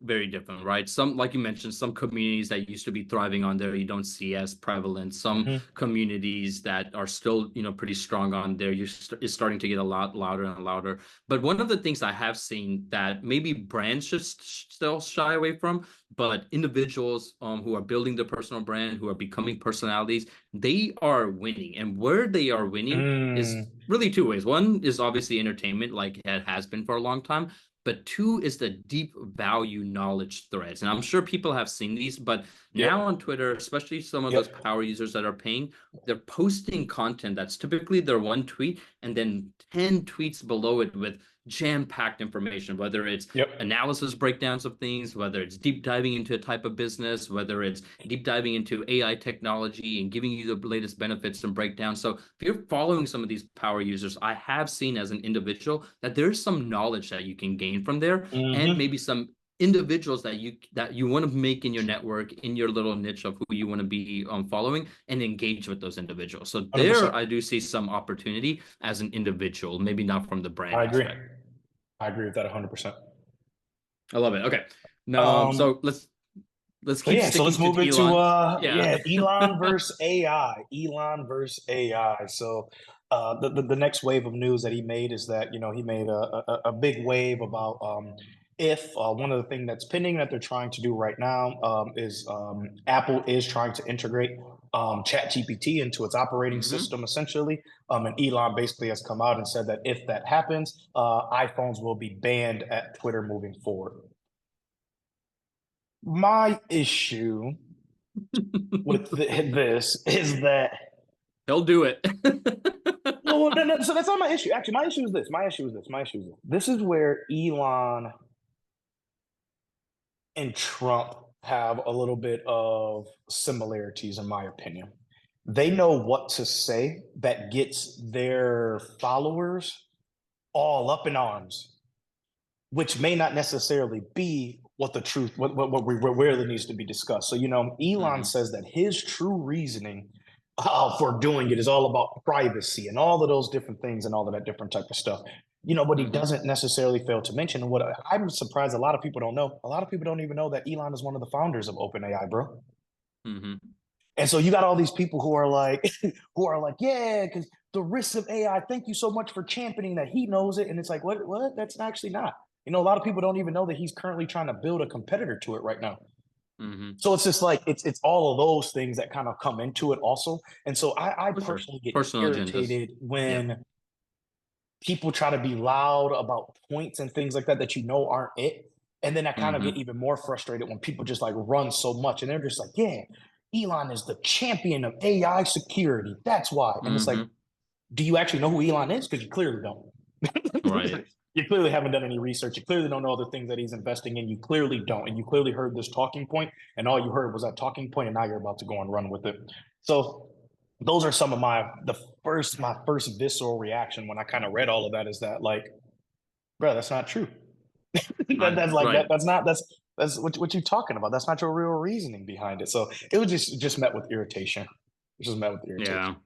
very different, right? Some, like you mentioned, some communities that used to be thriving on there, you don't see as prevalent. Some Mm-hmm. communities that are still, pretty strong on there, is starting to get a lot louder and louder. But one of the things I have seen that maybe brands should still shy away from, but individuals who are building their personal brand, who are becoming personalities, they are winning. And where they are winning is Mm, really two ways. One is obviously entertainment, like it has been for a long time. But two is the deep value knowledge threads. And I'm sure people have seen these, but yep. now on Twitter, especially some of those Yep. power users that are paying, they're posting content that's typically their one tweet and then 10 tweets below it with jam-packed information, whether it's Yep. analysis breakdowns of things, whether it's deep diving into a type of business, whether it's deep diving into AI technology and giving you the latest benefits and breakdowns. So if you're following some of these power users, I have seen as an individual that there's some knowledge that you can gain from there, and Mm-hmm. maybe some individuals that you want to make in your network, in your little niche of who you want to be following, and engage with those individuals. So there 100%. I do see some opportunity as an individual, maybe not from the brand I agree. aspect. I agree with that 100%. I love it. Okay. No, Um, so let's so keep yeah, so let's sticking move to into Elon. Yeah. Elon versus AI. Elon versus AI. So the next wave of news that he made is that he made a big wave about if one of the things that's pending that they're trying to do right now is Apple is trying to integrate ChatGPT into its operating Hmm. system essentially. And Elon basically has come out and said that if that happens, iPhones will be banned at Twitter moving forward. My issue with this is that He'll do it. no, so that's not my issue. Actually, my issue is this. My issue is this. My issue is this. This is where Elon and Trump have a little bit of similarities, in my opinion. They know what to say that gets their followers all up in arms, which may not necessarily be what the truth, what really needs to be discussed. So, Elon Hmm. says that his true reasoning for doing it is all about privacy and all of those different things and all of that different type of stuff. But he Hmm. doesn't necessarily fail to mention, and what I'm surprised a lot of people don't know, a lot of people don't even know that Elon is one of the founders of OpenAI, bro. Hmm. And so you got all these people who are like, yeah, because the risks of AI. Thank you so much for championing that. He knows it, and it's like, what? What? That's actually not. A lot of people don't even know that he's currently trying to build a competitor to it right now. Hmm. So it's just like it's all of those things that kind of come into it also. And so I For sure. personally get Personal agendas. irritated Yeah. when people try to be loud about points and things like that aren't it. And then I kind of get Hmm. even more frustrated when people just like run so much and they're just like, yeah, Elon is the champion of AI security. That's why. And it's like, Hmm. do you actually know who Elon is? Because you clearly don't. Right. You clearly haven't done any research. You clearly don't know the things that he's investing in. You clearly don't. And you clearly heard this talking point, and all you heard was that talking point, and now you're about to go and run with it. So those are some of my first visceral reaction when I kind of read all of that is that like, bro, that's not true. That's like Right. that's what you're talking about. That's not your real reasoning behind it. So it was just met with irritation. It just met with Yeah. irritation.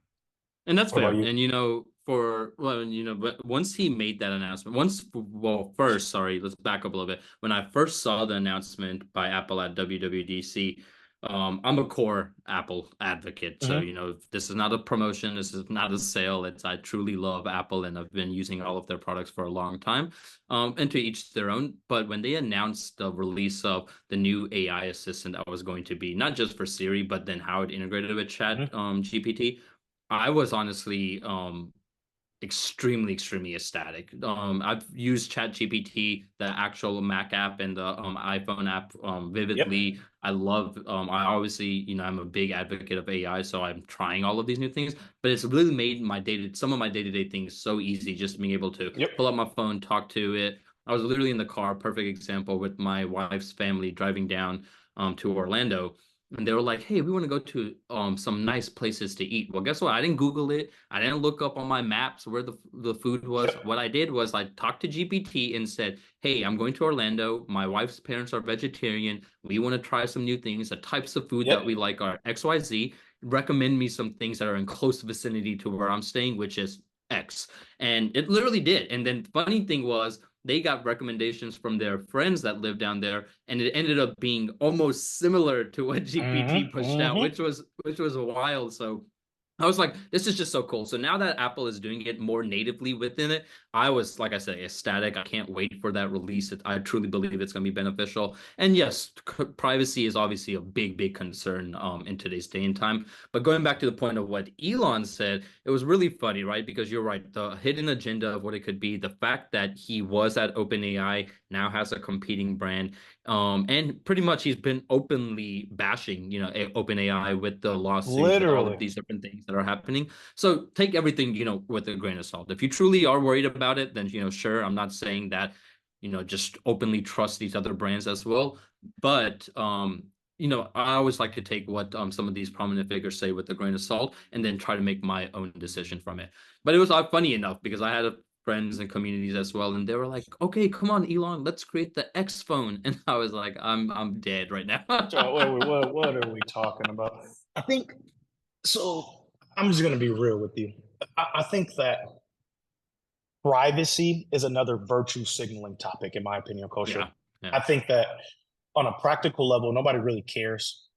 And that's What about fair. you? And but once he made that announcement, first, sorry, let's back up a little bit. When I first saw the announcement by Apple at WWDC, I'm a core Apple advocate. So, Hmm. this is not a promotion, this is not a sale. I truly love Apple and I've been using all of their products for a long time. And to each their own. But when they announced the release of the new AI assistant that was going to be not just for Siri, but then how it integrated with Chat Hmm. GPT, I was honestly extremely ecstatic. I've used ChatGPT, the actual Mac app and the iPhone app Yep. vividly. I love I obviously, I'm a big advocate of AI, so I'm trying all of these new things, but it's really made some of my day-to-day things so easy, just being able to Yep. pull up my phone, talk to it. I was literally in the car, perfect example, with my wife's family driving down to Orlando. And they were like, "Hey, we want to go to some nice places to eat." Well, guess what? I didn't Google it. I didn't look up on my maps where the food was. Yep. What I did was I talked to GPT and said, "Hey, I'm going to Orlando. My wife's parents are vegetarian. We want to try some new things. The types of food that we Yep. like are XYZ. Recommend me some things that are in close vicinity to where I'm staying, which is X." And it literally did. And then the funny thing was they got recommendations from their friends that live down there, and it ended up being almost similar to what GPT Hmm. pushed out, Hmm. which was wild. So I was like, this is just so cool. So now that Apple is doing it more natively within it, I was, like I said, ecstatic. I can't wait for that release. I truly believe it's going to be beneficial. And yes, privacy is obviously a big concern in today's day and time. But going back to the point of what Elon said, it was really funny, right? Because you're right, the hidden agenda of what it could be, the fact that he was at OpenAI, now has a competing brand, and pretty much he's been openly bashing, OpenAI with the lawsuits, with all of Literally. these different things that are happening. So take everything, with a grain of salt. If you truly are worried about it, then, sure, I'm not saying that, just openly trust these other brands as well. But I always like to take what some of these prominent figures say with a grain of salt and then try to make my own decision from it. But it was funny enough because I had friends and communities as well, and they were like, "Okay, come on, Elon, let's create the X phone." And I was like, "I'm dead right now." So what are we talking about? I think so. I'm just going to be real with you. I think that privacy is another virtue signaling topic, in my opinion, Kosher. Yeah, yeah. I think that on a practical level, nobody really cares.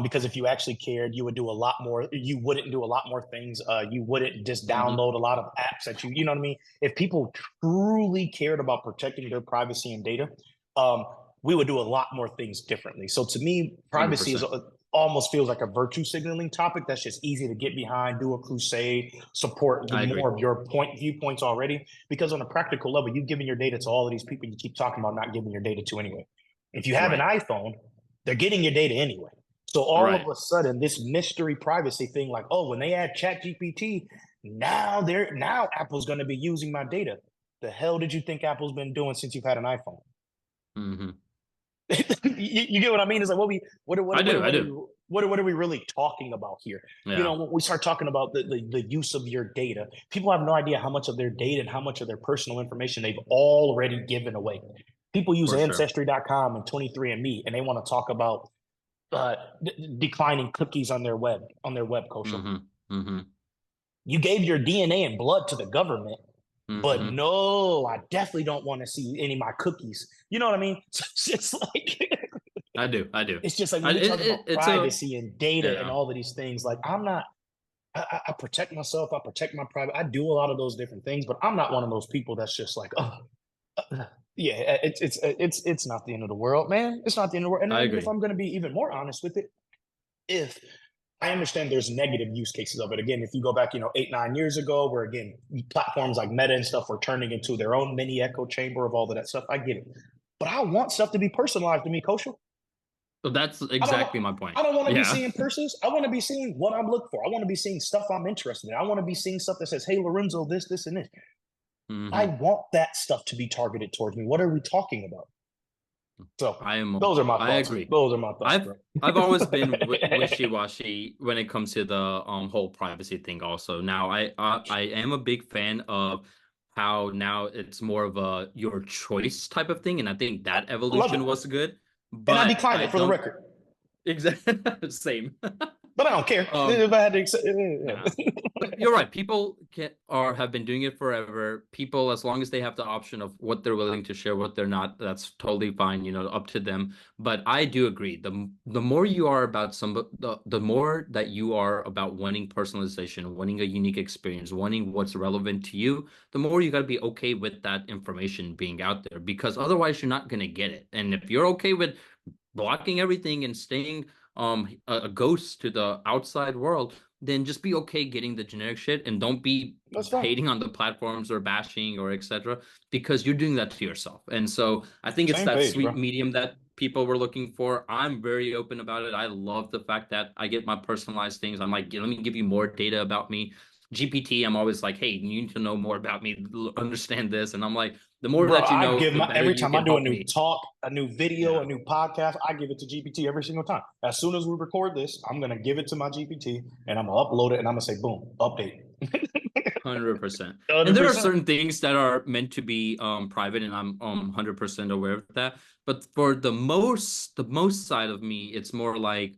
Because if you actually cared, you would do a lot more. You wouldn't do a lot more things. You wouldn't just Hmm. download a lot of apps that you know what I mean? If people truly cared about protecting their privacy and data, um, we would do a lot more things differently. So to me, privacy is 100%. almost feels like a virtue signaling topic that's just easy to get behind, do a crusade, support the I agree. more of your viewpoints already. Because on a practical level, you've given your data to all of these people you keep talking about not giving your data to anyway. If you have an Right. iPhone, they're getting your data anyway. So all of Right. a sudden, this mystery privacy thing, like, oh, when they add Chat GPT, now Apple's going to be using my data. The hell did you think Apple's been doing since you've had an iPhone? Hmm. You get what I mean? It's like I do. I do. what are we really talking about here? You Yeah, know, when we start talking about the use of your data, people have no idea how much of their data and how much of their personal information they've already given away. People use for sure. ancestry.com and 23andMe, and they want to talk about declining cookies on their web, Kaushal. Hmm. Hmm. You gave your DNA and blood to the government, but Hmm. no, I definitely don't want to see any of my cookies. You know what I mean? So it's just like I do. I do. it's just like when we talk about It's a privacy and data and yeah. all of these things, like I'm not. I protect myself. I protect my private. I do a lot of those different things, but I'm not one of those people that's just like, oh, yeah, it's not the end of the world, man. It's not the end of the world. And I then if agree. I'm going to be even more honest with it, if I understand there's negative use cases of it. Again, if you go back, 8, 9 years ago, where again, platforms like Meta and stuff were turning into their own mini echo chamber of all of that stuff. I get it. But I want stuff to be personalized to me, Kosher. So that's I don't exactly want my point. I don't want to be Yeah. seeing persons. I want to be seeing what I'm looking for. I want to be seeing stuff I'm interested in. I want to be seeing stuff that says, hey, Lorenzo, this, and this. I Hmm. want that stuff to be targeted towards me. What are we talking about? So I am. those are my I thoughts. agree. Those are my thoughts, I've bro. I've always been wishy-washy when it comes to the whole privacy thing also. Now I am a big fan of how now it's more of a your choice type of thing, and I think I that love it. evolution was good. And I But declined I it for the don't record. exactly same. But I don't care if I had to accept. Nah. But you're right. People have been doing it forever. People, as long as they have the option of what they're willing to share, what they're not, that's totally fine, up to them. But I do agree. The more you are about the more that you are about wanting personalization, wanting a unique experience, wanting what's relevant to you, the more you got to be okay with that information being out there, because otherwise you're not going to get it. And if you're okay with blocking everything and staying a ghost to the outside world, then just be okay getting the generic shit and don't be That's fine. hating on the platforms or bashing or etc. because you're doing that to yourself. And so I think it's Same that page, sweet bro. medium that people were looking for. I'm very open about it. I love the fact that I get my personalized things. I'm like, let me give you more data about me. GPT, I'm always like, hey, you need to know more about me, understand this. And I'm like, the more Bro, that you I know, give the my better every you time I can do a help new me. talk, a new video, a Yeah. new podcast, I give it to GPT every single time. As soon as we record this, I'm gonna give it to my GPT and I'm gonna upload it and I'm gonna say, boom, update. 100%. And there are 100%. certain things that are meant to be private, and I'm 100% aware of that. But for the most side of me, it's more like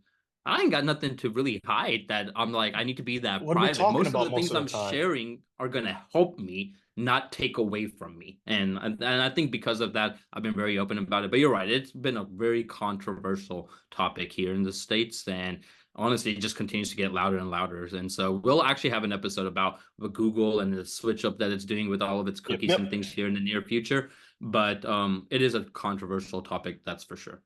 I ain't got nothing to really hide that I'm like I need to be that What are we private. talking Most of about the most things of I'm the time? sharing are gonna help me, not take away from me. And I think because of that, I've been very open about it. But you're right, it's been a very controversial topic here in the States, and honestly, it just continues to get louder and louder. And so we'll actually have an episode about the Google and the switch up that it's doing with all of its Yep, cookies and yep, things here in the near future. But it is a controversial topic, that's for sure.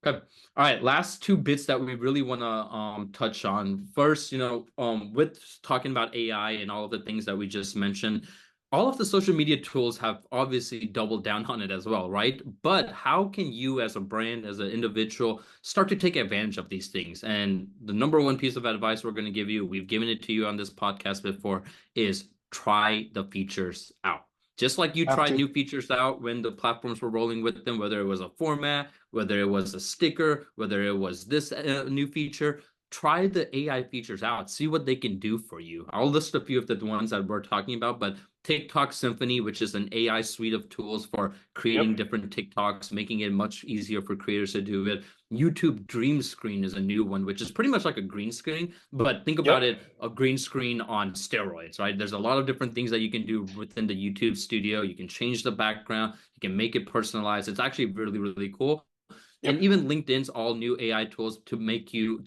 Okay. All right. Last two bits that we really want to touch on. First, with talking about AI and all of the things that we just mentioned, all of the social media tools have obviously doubled down on it as well, right? But how can you, as a brand, as an individual, start to take advantage of these things? And the number one piece of advice we're going to give you, we've given it to you on this podcast before, is try the features out. Just like you have tried to. new features out when the platforms were rolling with them, whether it was a format, whether it was a sticker, whether it was this new feature, try the AI features out, see what they can do for you. I'll list a few of the ones that we're talking about, but TikTok Symphony, which is an AI suite of tools for creating Yep, different TikToks, making it much easier for creators to do it. YouTube Dream Screen is a new one, which is pretty much like a green screen, but think about yep, it, a green screen on steroids, right? There's a lot of different things that you can do within the YouTube studio. You can change the background, you can make it personalized. It's actually really, really cool. And yep. even LinkedIn's all new AI tools to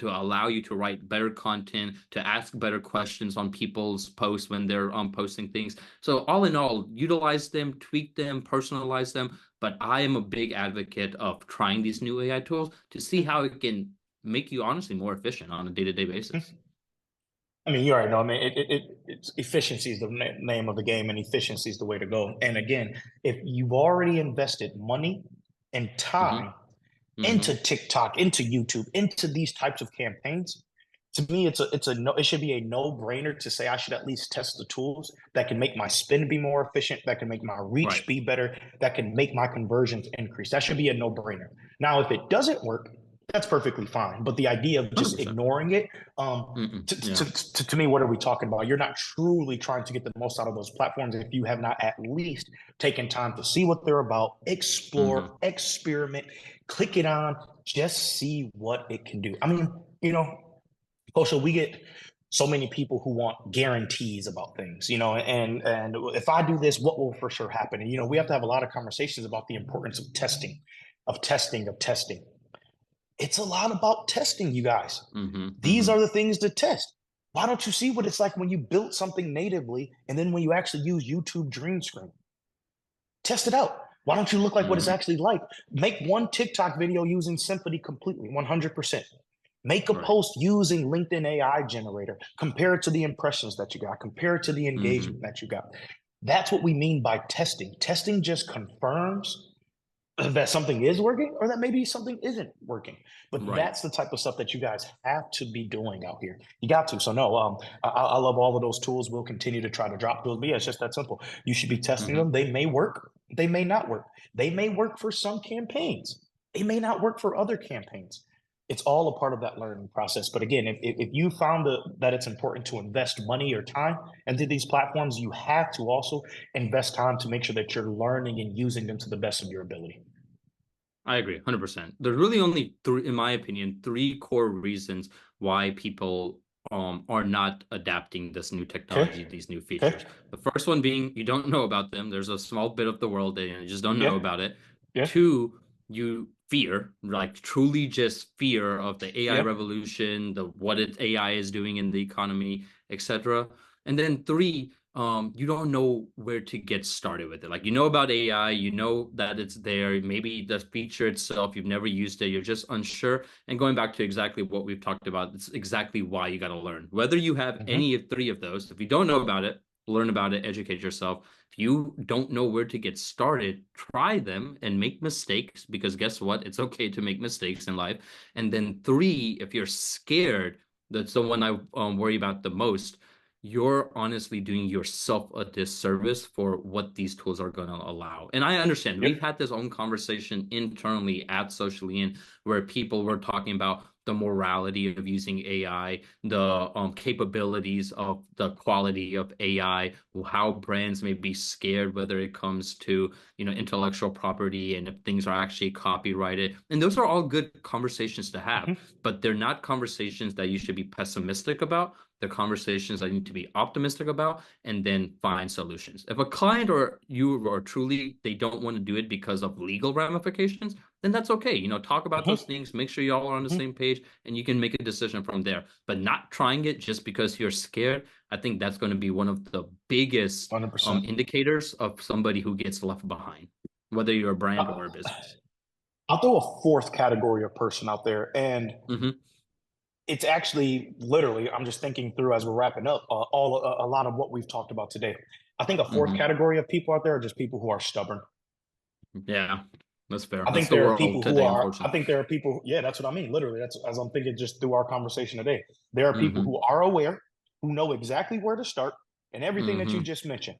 allow you to write better content, to ask better questions on people's posts when they're posting things. So all in all, utilize them, tweak them, personalize them. But I am a big advocate of trying these new AI tools to see how it can make you honestly more efficient on a day-to-day basis. I mean, you already know. I mean, it's efficiency is the name of the game, and efficiency is the way to go. And again, if you've already invested money and Hmm. time Hmm. into TikTok, into YouTube, into these types of campaigns, to me, it's a no. It should be a no-brainer to say I should at least test the tools that can make my spend be more efficient, that can make my reach Right. be better, that can make my conversions increase. That should be a no-brainer. Now, if it doesn't work, that's perfectly fine. But the idea of just 100%. ignoring it, Yeah. to me, what are we talking about? You're not truly trying to get the most out of those platforms if you have not at least taken time to see what they're about, explore, Hmm. experiment, click it on, just see what it can do. I mean, Kaushal, we get so many people who want guarantees about things, and if I do this, what will for sure happen? And we have to have a lot of conversations about the importance of testing, of testing, of testing. It's a lot about testing, you guys. Hmm. These Hmm. are the things to test. Why don't you see what it's like when you built something natively and then when you actually use YouTube Dream Screen? Test it out. Why don't you look like what it's Hmm. actually like? Make one TikTok video using Symphony completely, 100%. Make a Right. post using LinkedIn AI generator. Compare it to the impressions that you got. Compare it to the engagement Hmm. that you got. That's what we mean by testing. Testing just confirms that something is working or that maybe something isn't working. But Right. that's the type of stuff that you guys have to be doing out here. You got to. So no, I love all of those tools. We'll continue to try to drop tools. But yeah, it's just that simple. You should be testing Hmm. them. They may work. They may not work. They may work for some campaigns. They may not work for other campaigns. It's all a part of that learning process. But again, if you found that it's important to invest money or time into these platforms, you have to also invest time to make sure that you're learning and using them to the best of your ability. I agree, 100%. There's really only three, in my opinion, three core reasons why people are not adapting this new technology, Okay. these new Okay. features. The first one being you don't know about them. There's a small bit of the world that you just don't know Yeah. about it. Yeah. Two, you fear, like truly just fear of the AI Yeah. revolution, the what AI is doing in the economy, etc. And then three, you don't know where to get started with it. Like you know about AI, you know that it's there. Maybe the feature itself, you've never used it, you're just unsure. And going back to exactly what we've talked about, it's exactly why you got to learn. Whether you have Hmm. any of three of those, if you don't know about it, learn about it, educate yourself. If you don't know where to get started, try them and make mistakes because guess what? It's okay to make mistakes in life. And then three, if you're scared, that's the one I worry about the most. You're honestly doing yourself a disservice for what these tools are going to allow. And I understand we've Yep. had this own conversation internally at SociallyIn where people were talking about the morality of using AI, the capabilities of the quality of AI, how brands may be scared whether it comes to intellectual property and if things are actually copyrighted. And those are all good conversations to have, Hmm. but they're not conversations that you should be pessimistic about. They're conversations I need to be optimistic about and then find solutions. If a client or you are truly they don't want to do it because of legal ramifications, then that's okay. Talk about those Hmm. things, make sure you all are on the Hmm. same page, and you can make a decision from there. But not trying it just because you're scared, I think that's going to be one of the biggest 100%. indicators of somebody who gets left behind, whether you're a brand Uh, or a business. I'll throw a fourth category of person out there, and Hmm. it's actually literally, I'm just thinking through as we're wrapping up all a lot of what we've talked about today. I think a fourth Hmm. category of people out there are just people who are stubborn. Yeah, that's fair. I That's think the there are world people who today, are, I unfortunately. think there are people, yeah, that's what I mean. Literally, that's as I'm thinking just through our conversation today. There are people Hmm. who are aware, who know exactly where to start and everything that you Hmm. just mentioned.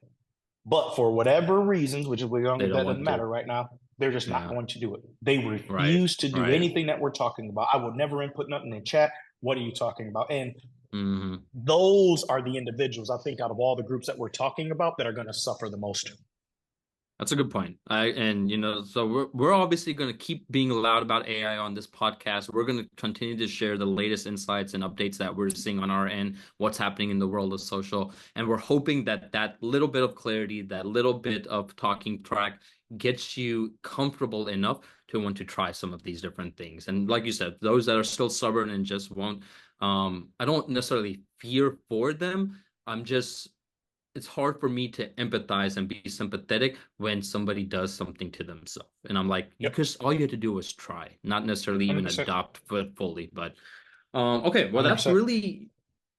But for whatever reasons, which is we They don't, don't that doesn't want to. matter right now, they're just not Yeah. going to do it. They Right. refuse to do Right. anything that we're talking about. I would never input nothing in chat. What are you talking about? And Hmm. those are the individuals I think out of all the groups that we're talking about that are going to suffer the most. That's a good point. So we're obviously going to keep being loud about AI on this podcast. We're going to continue to share the latest insights and updates that we're seeing on our end, what's happening in the world of social, and we're hoping that that little bit of clarity, that little bit of talking track gets you comfortable enough to want to try some of these different things. And like you said, those that are still stubborn and just won't, I don't necessarily fear for them. I'm just it's hard for me to empathize and be sympathetic when somebody does something to themselves. And I'm like, you Yep, just all you had to do was try, not necessarily even 100%. adopt fully. But okay, well, that's 100%. really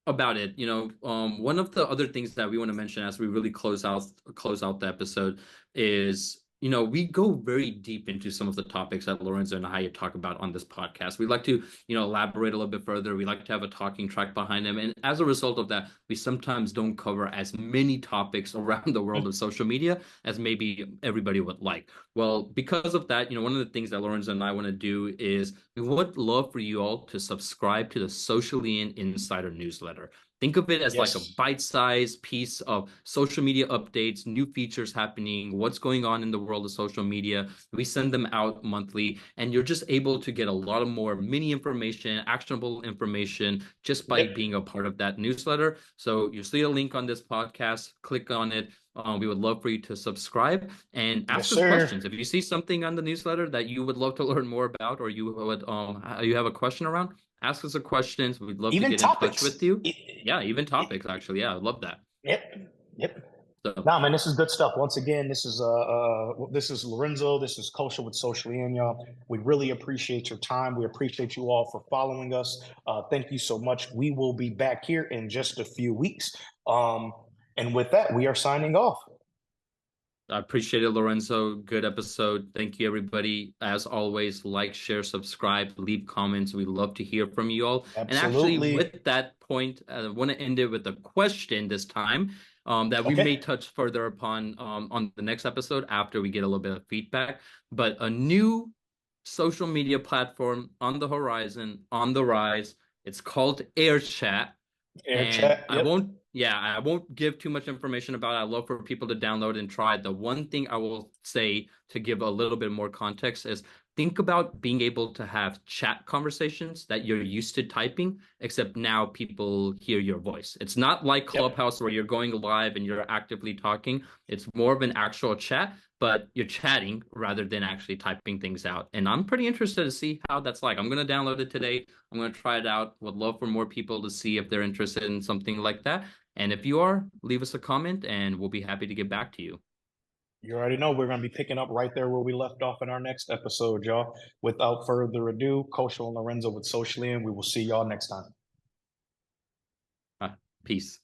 about it. One of the other things that we want to mention as we really close out the episode is, we go very deep into some of the topics that Lorenzo and I talk about on this podcast. We like to, elaborate a little bit further. We like to have a talking track behind them. And as a result of that, we sometimes don't cover as many topics around the world of social media as maybe everybody would like. Well, because of that, one of the things that Lorenzo and I want to do is we would love for you all to subscribe to the SociallyIn Insider newsletter. Think of it as like a Yes. bite-sized piece of social media updates, new features happening, what's going on in the world of social media. We send them out monthly, and you're just able to get a lot of more mini information, actionable information just by Yep. being a part of that newsletter. So you see a link on this podcast, click on it. We would love for you to subscribe and Yes, ask us sir. questions. If you see something on the newsletter that you would love to learn more about, or you have a question around, ask us a questions. We'd love to Even get in touch with topics. you. Yeah, even topics actually. Yeah, I love that. Yep. Yep. So Nah, man, this is good stuff. Once again, this is Lorenzo. This is Kaushal with Socially In, y'all. We really appreciate your time. We appreciate you all for following us. Thank you so much. We will be back here in just a few weeks. Um, and with that, we are signing off. I appreciate it, Lorenzo. Good episode. Thank you, everybody. As always, like, share, subscribe, leave comments. We love to hear from you all. And actually, Absolutely. with that point, I want to end it with a question this time that we may Okay. touch further upon on the next episode after we get a little bit of feedback. But a new social media platform on the horizon, on the rise. It's called AirChat. Air And chat. I Yep. won't, yeah, I won't give too much information about it. I love for people to download and try. The one thing I will say to give a little bit more context is think about being able to have chat conversations that you're used to typing, except now people hear your voice. It's not like Yep. Clubhouse where you're going live and you're actively talking. It's more of an actual chat, but you're chatting rather than actually typing things out. And I'm pretty interested to see how that's like. I'm going to download it today. I'm going to try it out. Would love for more people to see if they're interested in something like that. And if you are, leave us a comment and we'll be happy to get back to you. You already know we're going to be picking up right there where we left off in our next episode, y'all. Without further ado, Kaushal and Lorenzo with SociallyIn. We will see y'all next time. Peace.